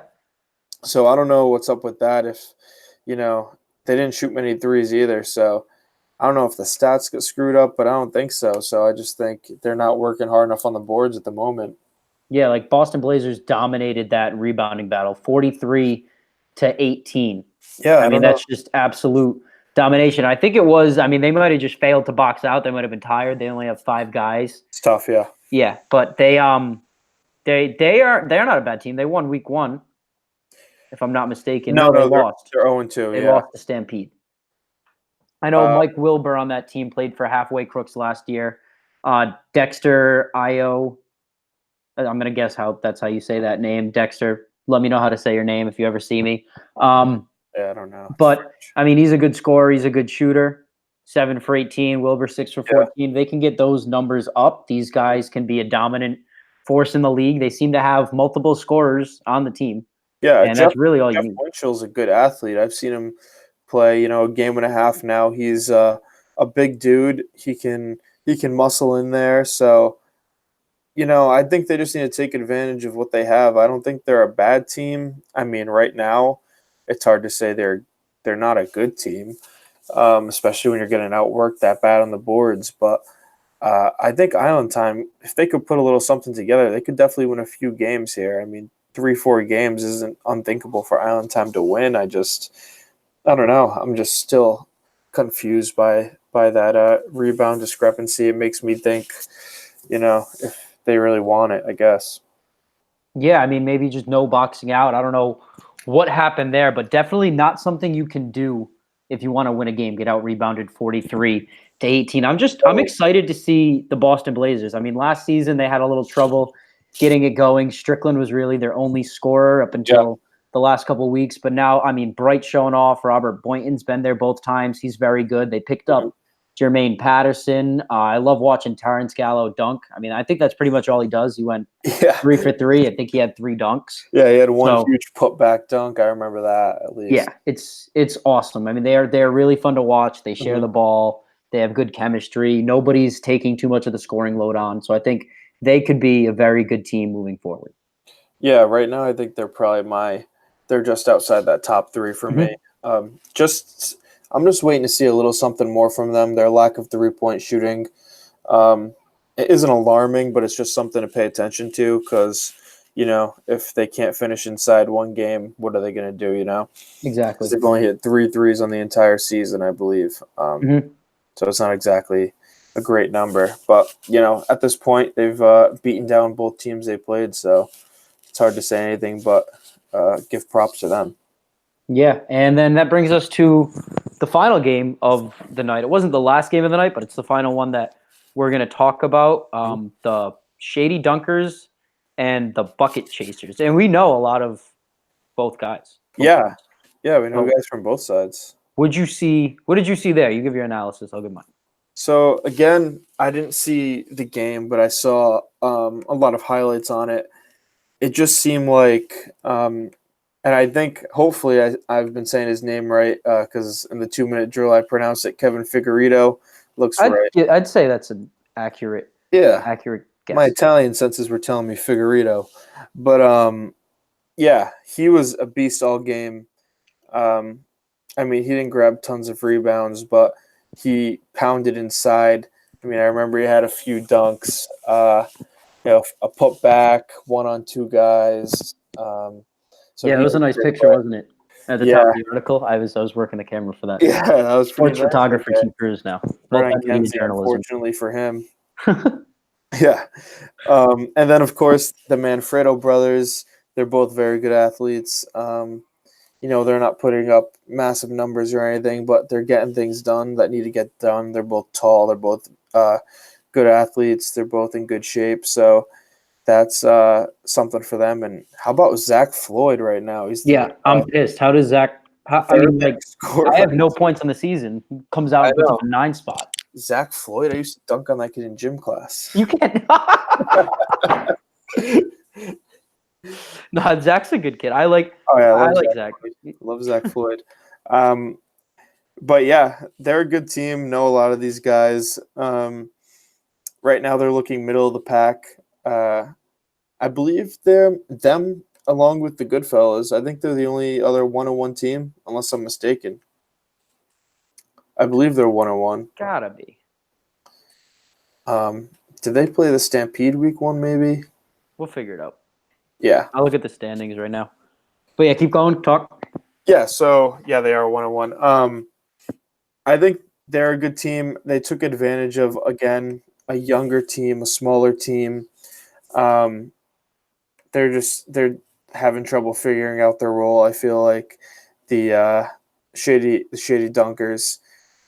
So I don't know what's up with that if, they didn't shoot many threes either. So I don't know if the stats get screwed up, but I don't think so. So I just think they're not working hard enough on the boards at the moment. Yeah, like Boston Blazers dominated that rebounding battle, 43-18. Yeah, I I mean, don't know. that's just absolute domination. I think it was. I mean, they might have just failed to box out. They might have been tired. They only have 5 guys. It's tough, yeah. Yeah, but they're not a bad team. They won week 1, if I'm not mistaken. No, they No, they're lost. 0-2, They yeah. lost to Stampede. I know Mike Wilbur on that team played for Halfway Crooks last year. Dexter Io. I'm gonna guess that's how you say that name, Dexter. Let me know how to say your name if you ever see me. Yeah, I don't know. But I mean, he's a good scorer. He's a good shooter. 7 for 18. Wilbur 6 for 14. They can get those numbers up. These guys can be a dominant force in the league. They seem to have multiple scorers on the team. Yeah, And that's really all you need. Winchell's a good athlete. I've seen him play, a game and a half now. He's a big dude. He can muscle in there. So, I think they just need to take advantage of what they have. I don't think they're a bad team. I mean, right now, it's hard to say they're not a good team, especially when you're getting outworked that bad on the boards. But I think Island Time, if they could put a little something together, they could definitely win a few games here. I mean, 3-4 games isn't unthinkable for Island Time to win. I don't know. I'm just still confused by that rebound discrepancy. It makes me think, if they really want it, I guess. Yeah, I mean, maybe just no boxing out. I don't know what happened there, but definitely not something you can do if you want to win a game. Get out rebounded 43-18. I'm excited to see the Boston Blazers. I mean, last season they had a little trouble getting it going. Strickland was really their only scorer up until the last couple of weeks. But now, I mean, Bright's showing off. Robert Boynton's been there both times. He's very good. They picked up Jermaine Patterson. I love watching Terrence Gallo dunk. I mean, I think that's pretty much all he does. He went 3 for 3. I think he had 3 dunks. Yeah, he had one huge putback dunk. I remember that at least. Yeah, it's awesome. I mean, they're really fun to watch. They share the ball. They have good chemistry. Nobody's taking too much of the scoring load on. So I think they could be a very good team moving forward. Yeah, right now I think they're probably they're just outside that top 3 for me. I'm just waiting to see a little something more from them. Their lack of 3-point shooting it isn't alarming, but it's just something to pay attention to because, if they can't finish inside one game, what are they going to do, Exactly. They've only hit 3 threes on the entire season, I believe. So it's not exactly a great number. But, at this point, they've beaten down both teams they played, so it's hard to say anything but give props to them. Yeah, and then that brings us to the final game of the night. It wasn't the last game of the night, but it's the final one that we're going to talk about. The Shady Dunkers and the Bucket Chasers. And we know a lot of both guys. Yeah, we know guys from both sides. What did you see there? You give your analysis. I'll give mine. So, again, I didn't see the game, but I saw a lot of highlights on it. It just seemed like and I think, hopefully, I've been saying his name right because in the 2-minute drill I pronounced it Kevin Figueredo. Looks right. I'd say that's an accurate guess. My Italian senses were telling me Figueredo. But, he was a beast all game. I mean, he didn't grab tons of rebounds, but he pounded inside. I mean, I remember he had a few dunks, a putback, 1-on-2 guys. It was a nice picture, wasn't it? At the top of the article, I was working the camera for that. Yeah, that was pretty sports photographer T. Krusz now. Unfortunately for him. Yeah. And then, of course, the Manfredo brothers, they're both very good athletes. They're not putting up massive numbers or anything, but they're getting things done that need to get done. They're both tall. They're both good athletes. They're both in good shape. So that's something for them. And how about Zach Floyd right now? I'm pissed. How does Zach – I have no points on the season. He comes out and puts up a 9 spot. Zach Floyd? I used to dunk on that kid in gym class. You can't – No, Zach's a good kid. I like Zach. Love Zach Floyd. But, yeah, they're a good team. Know a lot of these guys. Right now they're looking middle of the pack. I believe them along with the Goodfellas. I think they're the only other 1-on-1 team, unless I'm mistaken. I believe they're 1-1. Gotta be. Did they play the Stampede week 1 maybe? We'll figure it out. Yeah. I'll look at the standings right now. But yeah, keep going. Talk. Yeah, so yeah, they are 1-1. I think they're a good team. They took advantage of, again, a younger team, a smaller team. They're having trouble figuring out their role. I feel like the Shady Dunkers,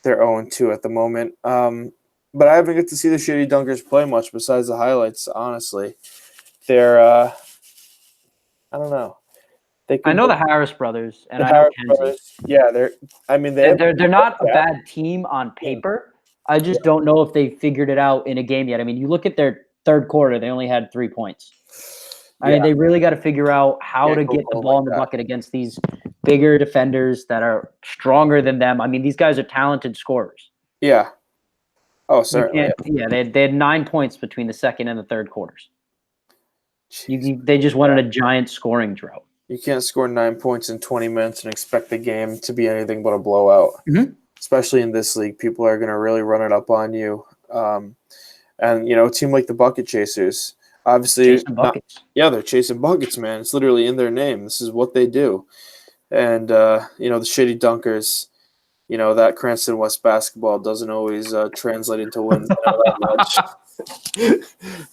they're 0-2 at the moment. But I haven't get to see the Shady Dunkers play much besides the highlights, honestly. They're I don't know. I know the Harris brothers, and the I know Harris Kenzie. brothers. Yeah, They're not a bad team on paper. I just don't know if they figured it out in a game yet. I mean, you look at their third quarter; they only had 3 points. I mean, they really got to figure out how to get the ball in the bucket against these bigger defenders that are stronger than them. I mean, these guys are talented scorers. Yeah. Oh, certainly. Yeah, they had 9 points between the second and the third quarters. They just went on a giant scoring drought. You can't score 9 points in 20 minutes and expect the game to be anything but a blowout. Mm-hmm. Especially in this league, people are going to really run it up on you. And, a team like the Bucket Chasers, obviously, they're chasing buckets, man. It's literally in their name. This is what they do. And, the Shady Dunkers, that Cranston West basketball doesn't always translate into wins.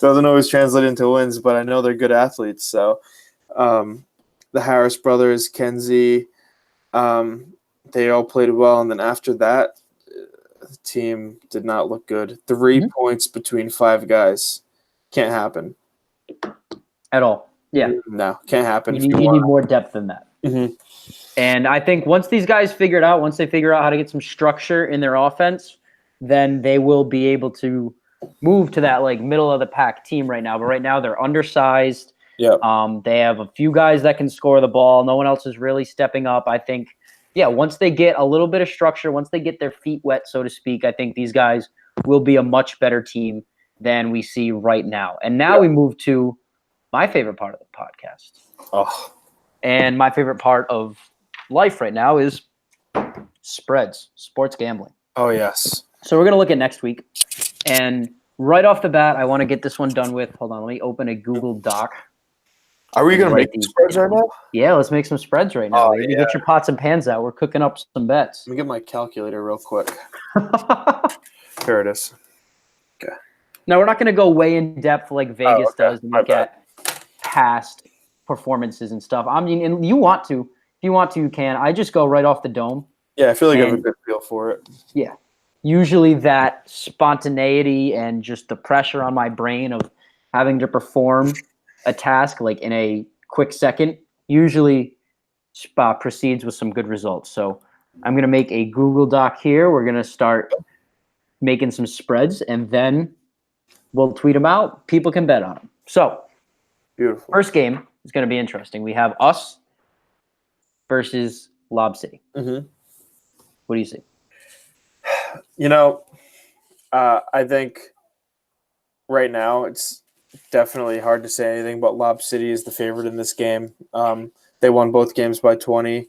Doesn't always translate into wins, but I know they're good athletes. So the Harris brothers, Kenzie, they all played well. And then after that, the team did not look good. 3 points between 5 guys. Can't happen. At all. Yeah. No, can't happen. You need more depth than that. Mm-hmm. And I think once these guys figure out, once they figure out how to get some structure in their offense, then they will be able to move to that like middle of the pack team right now. But right now they're undersized. Yeah. They have a few guys that can score the ball. No one else is really stepping up. I think, once they get a little bit of structure, once they get their feet wet, so to speak, I think these guys will be a much better team than we see right now. And now we move to my favorite part of the podcast. Oh. And my favorite part of life right now is spreads, sports gambling. Oh, yes. So we're going to look at next week. And right off the bat, I want to get this one done with. Hold on, let me open a Google Doc. Are we going to make spreads right now? Yeah, let's make some spreads right now. You get your pots and pans out. We're cooking up some bets. Let me get my calculator real quick. Here it is. Okay. Now, we're not going to go way in depth like Vegas does and look at past performances and stuff. I mean, and you want to. If you want to, you can. I just go right off the dome. Yeah, I feel like I have a good feel for it. Yeah. Usually that spontaneity and just the pressure on my brain of having to perform a task like in a quick second usually precedes with some good results. So I'm going to make a Google Doc here. We're going to start making some spreads, and then we'll tweet them out. People can bet on them. So beautiful. First game is going to be interesting. We have us versus Lob City. Mm-hmm. What do you see? I think right now it's definitely hard to say anything, but Lob City is the favorite in this game. They won both games by 20.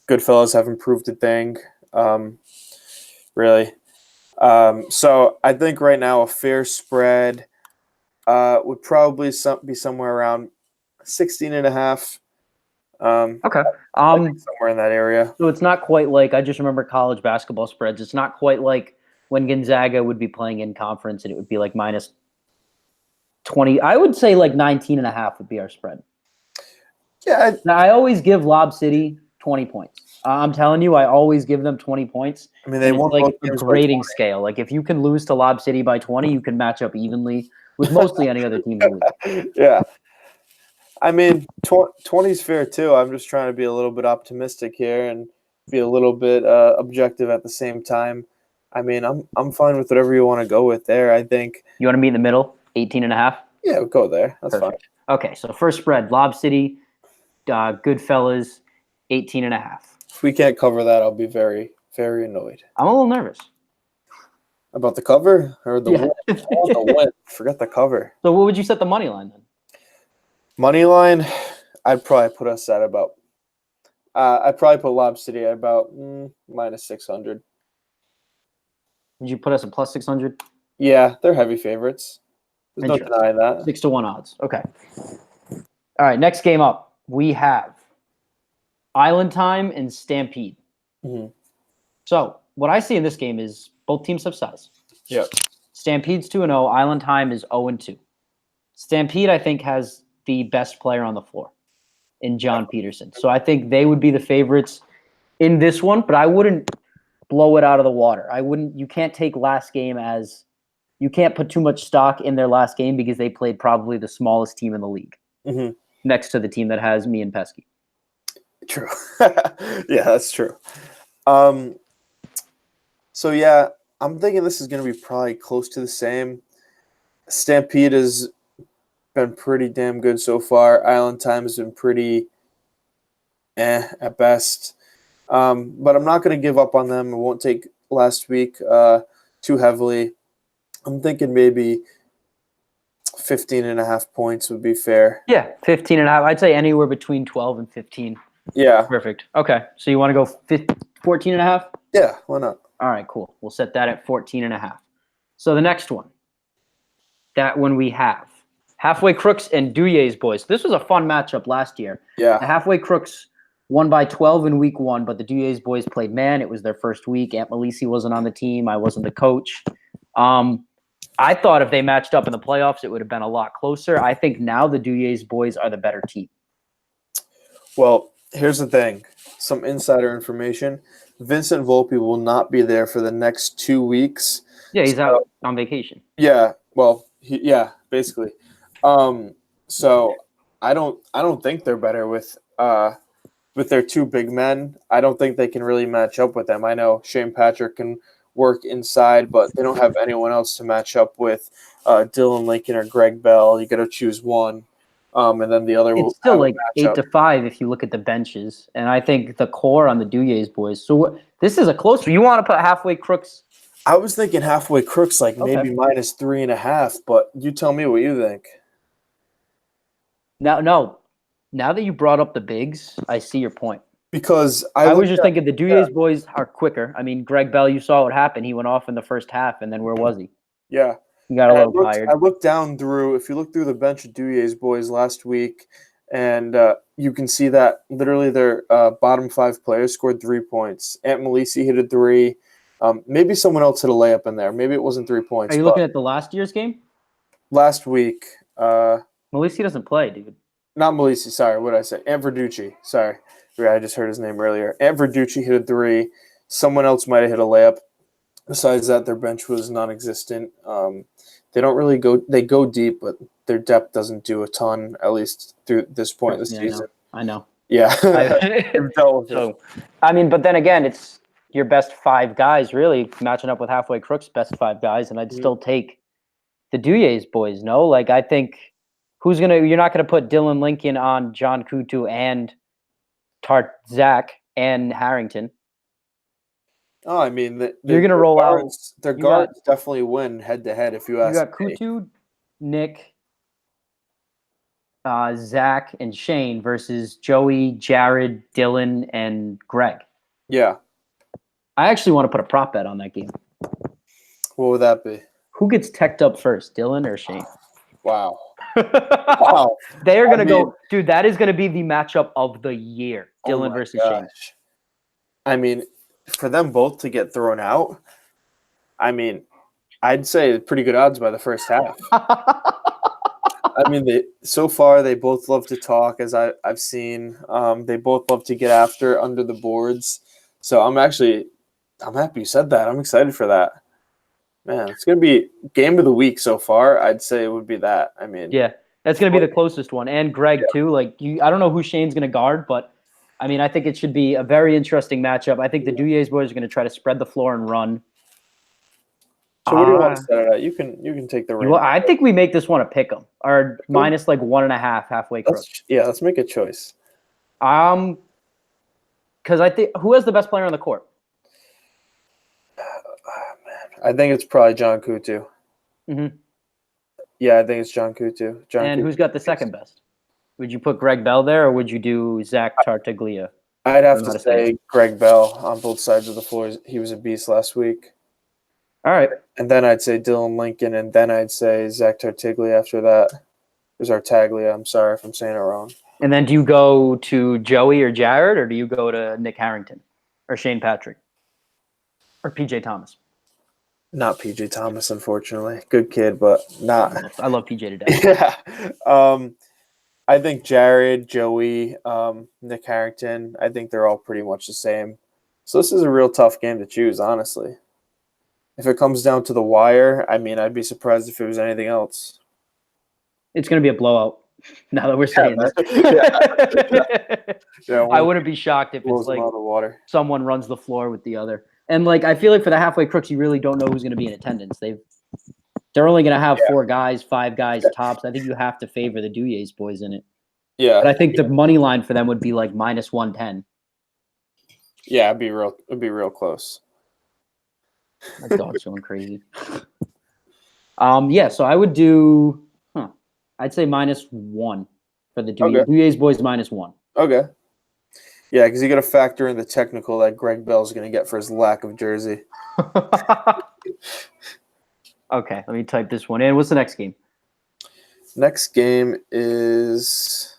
Goodfellas have improved a thing, really. So I think right now a fair spread would probably be somewhere around 16.5. Okay. Somewhere in that area. So it's not quite like, I just remember college basketball spreads. It's not quite like when Gonzaga would be playing in conference and it would be like minus 20. I would say like 19.5 would be our spread. Yeah. Now, I always give Lob City 20 points. I'm telling you, I always give them 20 points. I mean, they won like a grading scale. Like if you can lose to Lob City by 20, you can match up evenly with mostly any other team in the league. Yeah. I mean, 20 is fair too. I'm just trying to be a little bit optimistic here and be a little bit objective at the same time. I mean, I'm fine with whatever you want to go with there. I think you want to meet in the middle, 18.5. Yeah, we'll go there. That's perfect. Fine. Okay, so first spread, Lob City, Goodfellas, 18.5. If we can't cover that, I'll be very, very annoyed. I'm a little nervous. About the cover or the win? I want the win. Forget the cover. So what would you set the money line then? Money line, I'd probably put us at about I'd probably put Lob City at about minus 600. Would you put us at plus 600? Yeah, they're heavy favorites. There's no Interesting. denying that. 6-1 odds. Okay. All right, next game up, we have Island Time and Stampede. Mhm. So what I see in this game is both teams have size. Yep. Stampede's 2-0. Island Time is 0-2. Stampede, I think, has the best player on the floor in John Peterson. So I think they would be the favorites in this one, but I wouldn't blow it out of the water. You can't take last game as you can't put too much stock in their last game because they played probably the smallest team in the league next to the team that has me and Pesky. True. Yeah, that's true. So, yeah, I'm thinking this is going to be probably close to the same. Stampede has been pretty damn good so far. Island Time has been pretty at best. But I'm not going to give up on them. I won't take last week too heavily. I'm thinking maybe 15.5 points would be fair. Yeah, 15.5. I'd say anywhere between 12 and 15. Yeah. Perfect. Okay, so you want to go 14.5? Yeah, why not? All right, cool. We'll set that at 14.5. So the next one, that one we have Halfway Crooks and Duyes boys. This was a fun matchup last year. Yeah. The Halfway Crooks won by 12 in week 1, but the Duyes boys played man. It was their first week. Aunt Malisi wasn't on the team. I wasn't the coach. I thought if they matched up in the playoffs, it would have been a lot closer. I think now the Duyes boys are the better team. Well, here's the thing. Some insider information. Vincent Volpe will not be there for the next 2 weeks. Yeah, he's out on vacation. Yeah, well, basically. So I don't think they're better with their two big men. I don't think they can really match up with them. I know Shane Patrick can work inside, but they don't have anyone else to match up with Dylan Lincoln or Greg Bell. You got to choose one, and then the other. It's still like 8-5 if you look at the benches, and I think the core on the Duyes boys. So this is a close one. You want to put Halfway Crooks? I was thinking Halfway Crooks, like maybe minus 3.5, but you tell me what you think. Now that you brought up the bigs, I see your point. Because I was just thinking the Duyes boys are quicker. I mean, Greg Bell, you saw what happened. He went off in the first half, and then where was he? Yeah. He got a little tired. I looked down through, if you look through the bench of Duyes boys last week, and you can see that literally their bottom 5 players scored 3 points. Aunt Malisi hit a 3. Maybe someone else hit a layup in there. Maybe it wasn't 3 points. Are you looking at the last year's game? Last week. Malisi doesn't play, dude. Not Malisi, sorry. What did I say? Ant Verducci. Sorry. Yeah, I just heard his name earlier. Ant Verducci hit a 3. Someone else might have hit a layup. Besides that, their bench was non-existent. They don't really go – they go deep, but their depth doesn't do a ton, at least through this point of the season. I know. Yeah. So, I mean, but then again, it's your best 5 guys, really, matching up with Halfway Crooks' best 5 guys, and I'd still take the Duyes boys, no? Like, I think you're not going to put Dylan Lincoln on John Kutu and Zach and Harrington. Oh, I mean, you're going to roll out. Their guards definitely win head-to-head, if you ask me. You got Kutu, Nick, Zach, and Shane versus Joey, Jared, Dylan, and Greg. Yeah. I actually want to put a prop bet on that game. What would that be? Who gets teched up first, Dylan or Shane? Wow. Wow. They are going to go – dude, that is going to be the matchup of the year, Dylan versus Shane. I mean, for them both to get thrown out, I mean, I'd say pretty good odds by the first half. I mean, so far they both love to talk, as I've seen. They both love to get after under the boards. So I'm happy you said that. I'm excited for that. Man, it's going to be game of the week so far. I'd say it would be that. I mean, yeah, that's going to be the closest one. And Greg, too. Like, I don't know who Shane's going to guard, but, I mean, I think it should be a very interesting matchup. I think the Duyes boys are going to try to spread the floor and run. So what do you want to set it at? You can take the range. I think we make this one a pick 'em or minus like 1.5 Halfway Crooks. Let's make a choice. Because I think who has the best player on the court? I think it's probably John Kutu. Mm-hmm. Yeah, I think it's John Kutu. And who's got the second best? Would you put Greg Bell there, or would you do Zach Tartaglia? I'd have to say Greg Bell on both sides of the floor. He was a beast last week. All right. And then I'd say Dylan Lincoln, and then I'd say Zach Tartaglia after that. There's Tartaglia. I'm sorry if I'm saying it wrong. And then do you go to Joey or Jared, or do you go to Nick Harrington or Shane Patrick or PJ Thomas? Not PJ Thomas, unfortunately. Good kid, but not. I love PJ to death. Yeah. I think Jared, Joey, Nick Harrington, I think they're all pretty much the same. So this is a real tough game to choose, honestly. If it comes down to the wire, I mean, I'd be surprised if it was anything else. It's going to be a blowout. Now that we're saying this, I wouldn't be shocked if it's like someone runs the floor with the other. And like, I feel like for the halfway crooks, you really don't know who's going to be in attendance. They're only going to have 4 guys, 5 guys tops. I think you have to favor the Duyes boys in it. Yeah, but I think the money line for them would be like minus 110. Yeah, it'd be real close. My dog's going crazy. Yeah, so I would do. I'd say -1 for the Duyes boys. -1. Okay. Yeah, because you got to factor in the technical that Greg Bell's going to get for his lack of jersey. Okay, let me type this one in. What's the next game? Next game is.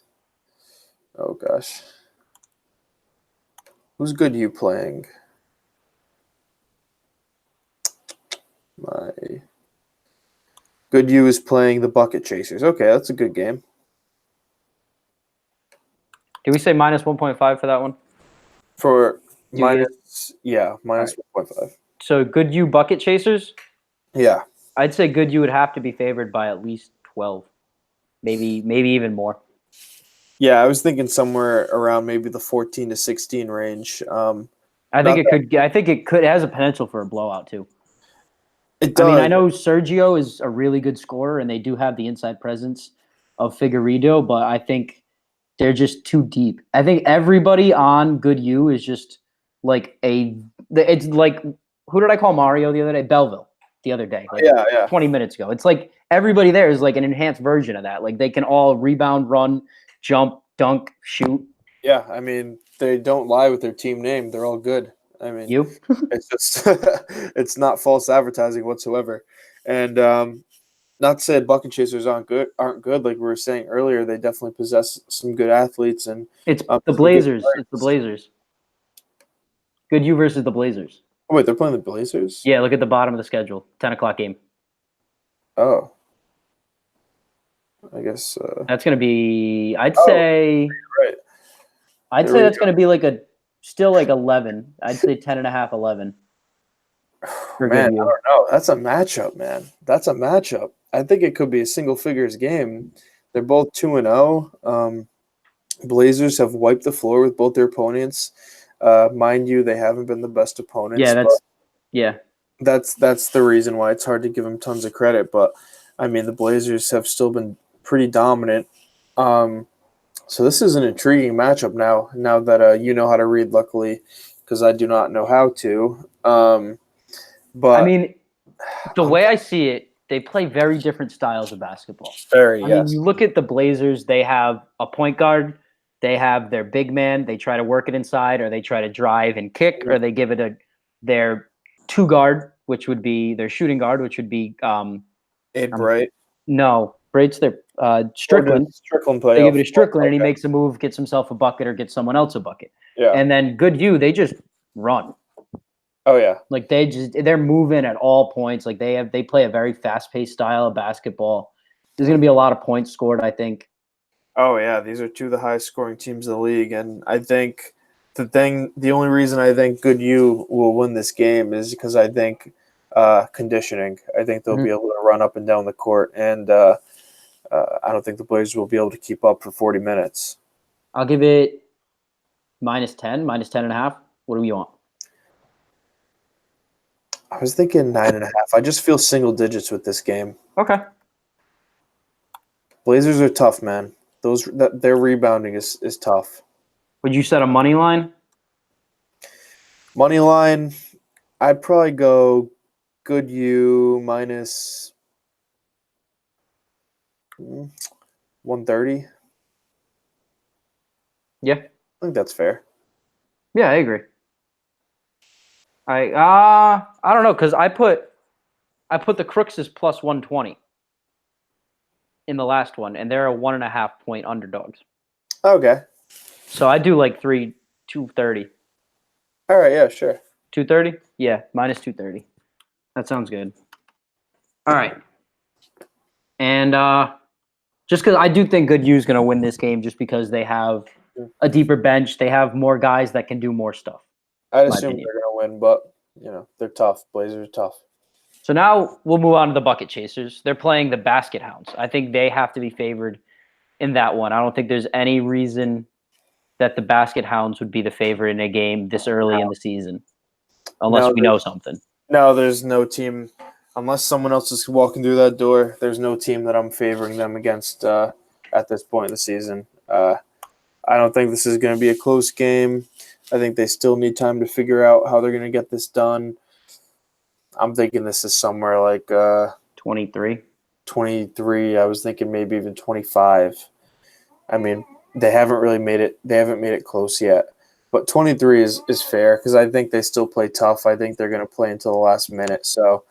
Oh gosh. Who's good you playing? My good you is playing the Bucket Chasers. Okay, that's a good game. Did we say -1.5 for that one? For minus 1.5. So good you Bucket Chasers? Yeah. I'd say good you would have to be favored by at least 12. Maybe even more. Yeah, I was thinking somewhere around maybe the 14 to 16 range. I think it has a potential for a blowout too. It does. I mean, I know Sergio is a really good scorer, and they do have the inside presence of Figueiredo, but I think they're just too deep. I think everybody on Good U is just like it's like, who did I call Mario the other day? Belleville the other day. Like 20 minutes ago. It's like everybody there is like an enhanced version of that. Like they can all rebound, run, jump, dunk, shoot. Yeah, I mean, they don't lie with their team name. They're all good. I mean, it's just it's not false advertising whatsoever. And not to say Bucket Chasers aren't good. Like we were saying earlier, they definitely possess some good athletes. And it's the Blazers. It's the Blazers. Good U versus the Blazers. Oh, wait, they're playing the Blazers? Yeah, look at the bottom of the schedule. 10:00 game. Oh. I guess that's going to be. I'd say. Right. I'd say that's going to be still like 11. I'd say 10.5, 11. Man, I don't know. That's a matchup, man. That's a matchup. I think it could be a single figures game. They're both 2-0. Blazers have wiped the floor with both their opponents. Mind you, they haven't been the best opponents. Yeah, that's the reason why it's hard to give them tons of credit. But I mean, the Blazers have still been pretty dominant. So this is an intriguing matchup now that you know how to read, luckily, because I do not know how to. But I mean, the way I see it, they play very different styles of basketball. I mean, you look at the Blazers, they have a point guard, they have their big man, they try to work it inside, or they try to drive and kick, or they give it their 2 guard, which would be their shooting guard, which would be Abe Bright. No, Bright's their Strickland. Play. They give it to Strickland, and he makes a move, gets himself a bucket, or gets someone else a bucket. Yeah. And then Good U, they just run. Oh yeah. Like they're moving at all points. Like they play a very fast-paced style of basketball. There's going to be a lot of points scored, I think. Oh yeah, these are 2 of the highest scoring teams in the league, and I think the only reason I think Good U will win this game is because I think conditioning. I think they'll be able to run up and down the court, and I don't think the Blazers will be able to keep up for 40 minutes. I'll give it -10, -10.5. What do you want? I was thinking 9.5. I just feel single digits with this game. Okay. Blazers are tough, man. Their rebounding is tough. Would you set a money line? Money line, I'd probably go Good U minus 130. Yeah. I think that's fair. Yeah, I agree. I don't know, because I put I put the Krusz plus 120 in the last one, and they're a 1.5 point underdogs. Okay. So I do like 230. All right. Yeah. Sure. 230? Yeah, minus 230. That sounds good. All right. And just because I do think Good U's going to win this game just because they have a deeper bench. They have more guys that can do more stuff. I'd assume they're going to win, but, they're tough. Blazers are tough. So now we'll move on to the bucket chasers. They're playing the basket hounds. I think they have to be favored in that one. I don't think there's any reason that the basket hounds would be the favorite in a game this early in the season, unless we know something. No, there's no team, unless someone else is walking through that door, there's no team that I'm favoring them against at this point in the season. I don't think this is going to be a close game. I think they still need time to figure out how they're going to get this done. I'm thinking this is somewhere like 23. 23. I was thinking maybe even 25. I mean, they haven't really made it. They haven't made it close yet. But 23 is fair because I think they still play tough. I think they're going to play until the last minute. So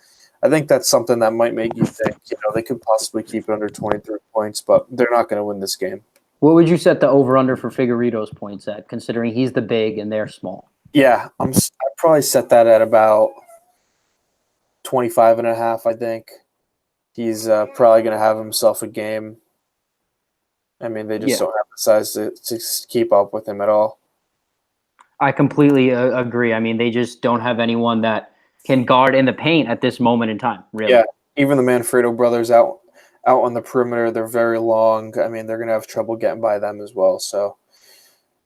I think that's something that might make you think, they could possibly keep it under 23 points, but they're not going to win this game. What would you set the over-under for Figueiredo's points at, considering he's the big and they're small? Yeah, I'd probably set that at about 25.5, I think. He's probably going to have himself a game. I mean, they just don't have the size to keep up with him at all. I completely agree. I mean, they just don't have anyone that can guard in the paint at this moment in time, really. Yeah, even the Manfredo brothers out on the perimeter, they're very long. I mean, they're going to have trouble getting by them as well. So,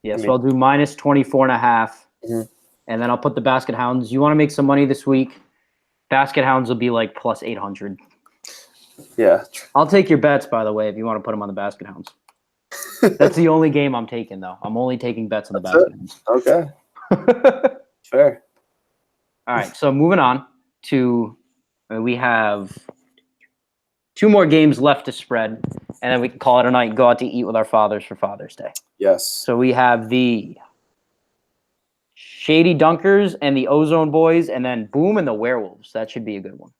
so I'll do minus 24.5, and then I'll put the basket hounds. You want to make some money this week? Basket hounds will be like plus 800. Yeah. I'll take your bets, by the way, if you want to put them on the basket hounds. That's the only game I'm taking, though. I'm only taking bets on the basket hounds. Okay. Fair. All right, so moving on to we have 2 more games left to spread, and then we can call it a night and go out to eat with our fathers for Father's Day. Yes. So we have the Shady Dunkers and the Ozone Boys, and then Boom and the Werewolves. That should be a good one.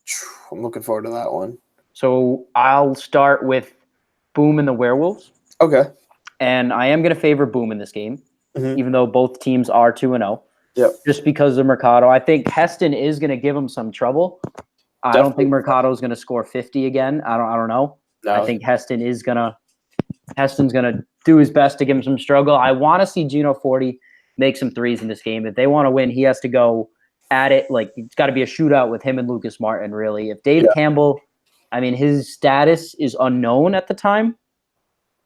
I'm looking forward to that one. So I'll start with Boom and the Werewolves. Okay. And I am going to favor Boom in this game, even though both teams are 2-0. Yep. Just because of Mercado. I think Heston is going to give him some trouble. I don't think Mercado is going to score 50 again. I don't know. No. I think Heston's going to do his best to give him some struggle. I want to see Gino 40 make some threes in this game. If they want to win, he has to go at it. Like, it's got to be a shootout with him and Lucas Martin, really. If Dave Campbell, I mean, his status is unknown at the time.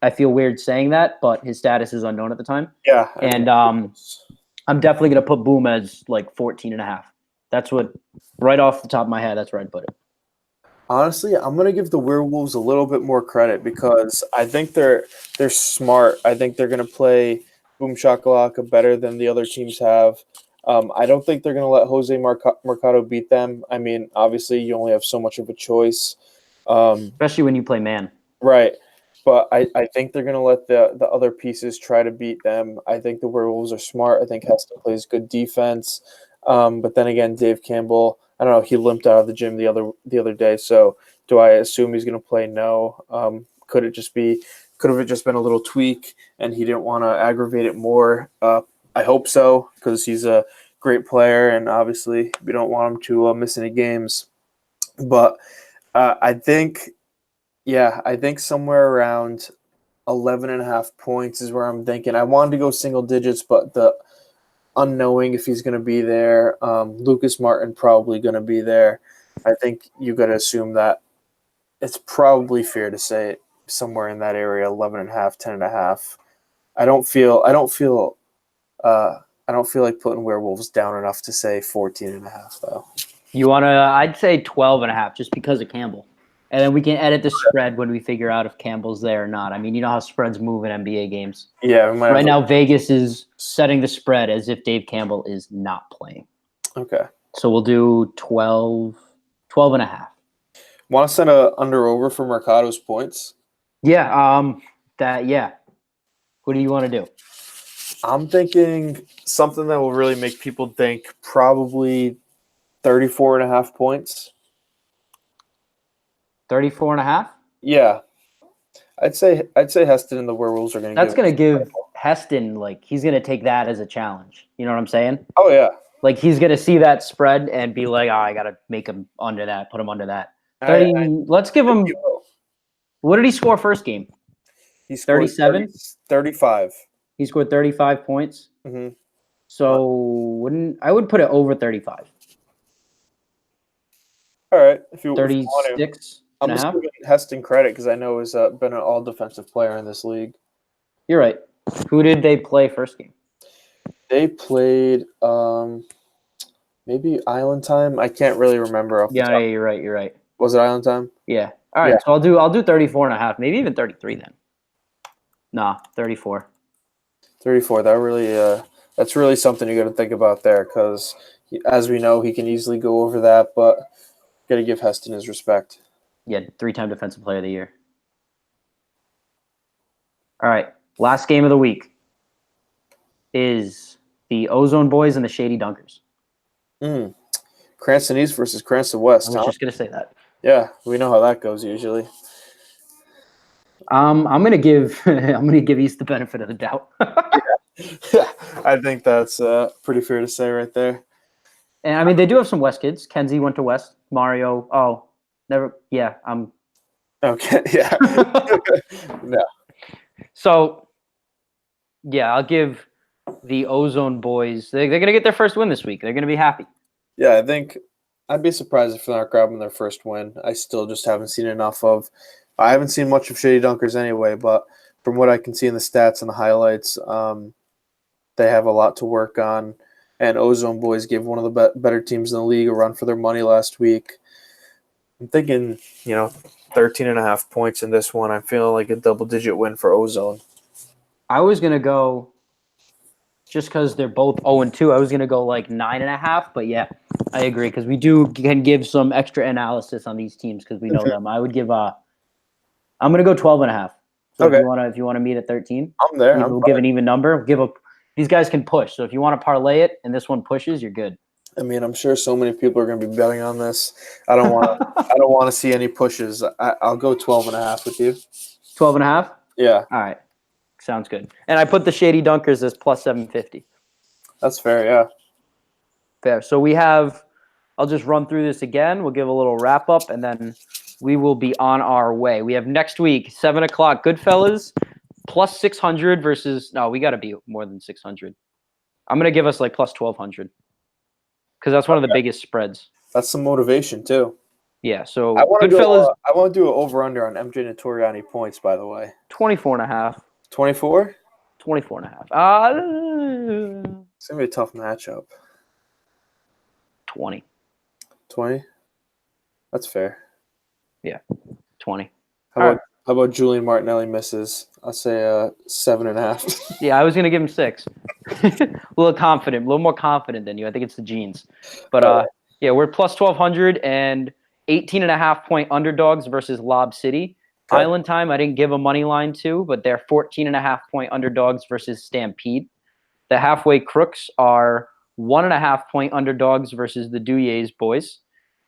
I feel weird saying that, but his status is unknown at the time. Yeah. And I'm definitely going to put Boom as like 14.5. That's what, right off the top of my head, that's where I'd put it. Honestly, I'm going to give the Werewolves a little bit more credit because I think they're smart. I think they're going to play Boom Shakalaka better than the other teams have. I don't think they're going to let Jose Mercado beat them. I mean, obviously, you only have so much of a choice. Especially when you play man. Right. But I think they're going to let the other pieces try to beat them. I think the Werewolves are smart. I think Heston plays good defense. But then again, Dave Campbell, I don't know, he limped out of the gym the other day. So do I assume he's going to play? No. Could have just been a little tweak and he didn't want to aggravate it more? I hope so because he's a great player and obviously we don't want him to miss any games. But I think somewhere around 11.5 points is where I'm thinking. I wanted to go single digits, but the unknowing if he's going to be there, Lucas Martin probably going to be there. I think you got to assume that it's probably fair to say somewhere in that area, 11.5, 10.5. I don't feel like putting Werewolves down enough to say 14.5 though. You want to? I'd say 12.5, just because of Campbell. And then we can edit the spread when we figure out if Campbell's there or not. I mean, you know how spreads move in NBA games. Yeah. Right now, Vegas is setting the spread as if Dave Campbell is not playing. Okay. So we'll do 12.5. Want to send a under-over for Mercado's points? Yeah. What do you want to do? I'm thinking something that will really make people think, probably 34.5 points. 34.5? Yeah, I'd say Heston and the Werewolves are going to. That's going to give Heston, like, he's going to take that as a challenge. You know what I'm saying? Oh yeah. Like, he's going to see that spread and be like, I got to make him under that, put him under that. 30. Let's give him. What did he score first game? He scored 37? 35. He scored 35 points. Mm-hmm. So I would put it over 35. All right. If you 36 I'm and a just half. giving Heston credit because I know he's been an all-defensive player in this league. You're right. Who did they play first game? They played maybe Island Time. I can't really remember. Yeah, you're right. You're right. Was it Island Time? Yeah. All right. Yeah. So I'll do 34 and a half, maybe even 33 then. Nah, 34. 34. That's really something you got to think about there because, as we know, he can easily go over that, but got to give Heston his respect. Yeah, 3-time Defensive Player of the Year. All right. Last game of the week is the Ozone Boys and the Shady Dunkers. Cranston East versus Cranston West. I was just going to say that. Yeah, we know how that goes usually. I'm gonna give East the benefit of the doubt. Yeah, I think that's pretty fair to say right there. And I mean, they do have some West kids. Kenzie went to West. Mario, never. Yeah, I'm. Okay, yeah. No. So, yeah, I'll give the Ozone Boys. They're gonna get their first win this week. They're gonna be happy. Yeah, I think I'd be surprised if they're not grabbing their first win. I still just haven't seen enough of. I haven't seen much of Shady Dunkers anyway, but from what I can see in the stats and the highlights, they have a lot to work on. And Ozone Boys gave one of the better teams in the league a run for their money last week. I'm thinking, 13.5 points in this one. I'm feeling like a double-digit win for Ozone. I was going to go, just because they're both 0-2, I was going to go like 9.5, but yeah, I agree, because we can give some extra analysis on these teams because we know them. I would give I'm going to go 12.5. So okay. if you want to meet at 13, I'm there. We'll give an even number. These guys can push. So if you want to parlay it and this one pushes, you're good. I mean, I'm sure so many people are going to be betting on this. I don't want to see any pushes. I'll go 12.5 with you. 12.5? Yeah. All right. Sounds good. And I put the Shady Dunkers as plus 750. That's fair, yeah. Fair. So we have, I'll just run through this again. We'll give a little wrap up and then we will be on our way. We have next week, 7 o'clock, Goodfellas, plus 600 versus, no, we got to be more than 600. I'm going to give us like plus 1,200 because that's one of the biggest spreads. That's some motivation too. Yeah, so I want Goodfellas. to do an over-under on MJ Notoriani points, by the way. 24.5. 24? 24.5. It's going to be a tough matchup. 20. 20? That's fair. Yeah, 20. How about Julian Martinelli misses? I'll say 7.5. Yeah, I was going to give him 6. A little more confident than you. I think it's the genes. But yeah, we're plus 1,200 and 18.5 point underdogs versus Lob City. Okay. Island Time, I didn't give a money line to, but they're 14.5 point underdogs versus Stampede. The Halfway Crooks are 1.5 point underdogs versus the Duyes Boys.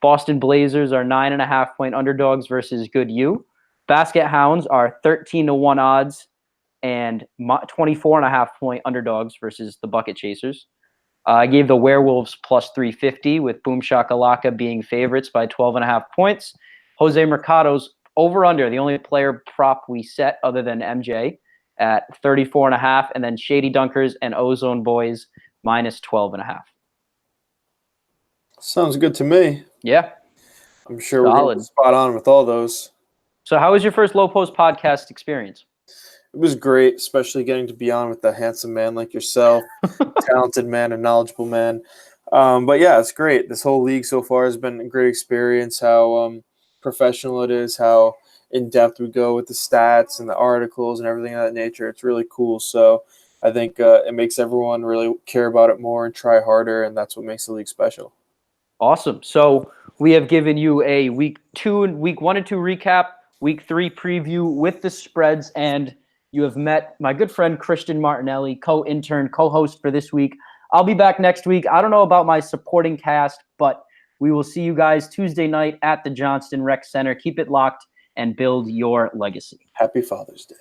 Boston Blazers are 9.5 point underdogs versus Good U. Basket Hounds are 13-1 odds and 24.5 point underdogs versus the Bucket Chasers. I gave the Werewolves plus 350 with Boom Shakalaka being favorites by 12.5 points. Jose Mercado's over-under, the only player prop we set other than MJ, at 34.5, and then Shady Dunkers and Ozone Boys minus 12.5. Sounds good to me. Yeah. I'm sure we're going to be spot on with all those. So how was your first Low Post podcast experience? It was great, especially getting to be on with a handsome man like yourself, talented man, a knowledgeable man. But yeah, it's great. This whole league so far has been a great experience, how professional it is, how in-depth we go with the stats and the articles and everything of that nature. It's really cool. So I think it makes everyone really care about it more and try harder, and that's what makes the league special. Awesome. So we have given you a week 1 and 2 recap, week 3 preview with the spreads, and you have met my good friend Christian Martinelli, co-intern, co-host for this week. I'll be back next week. I don't know about my supporting cast, but We will see you guys Tuesday night at the Johnston Rec Center. Keep it locked and build your legacy. Happy Father's Day.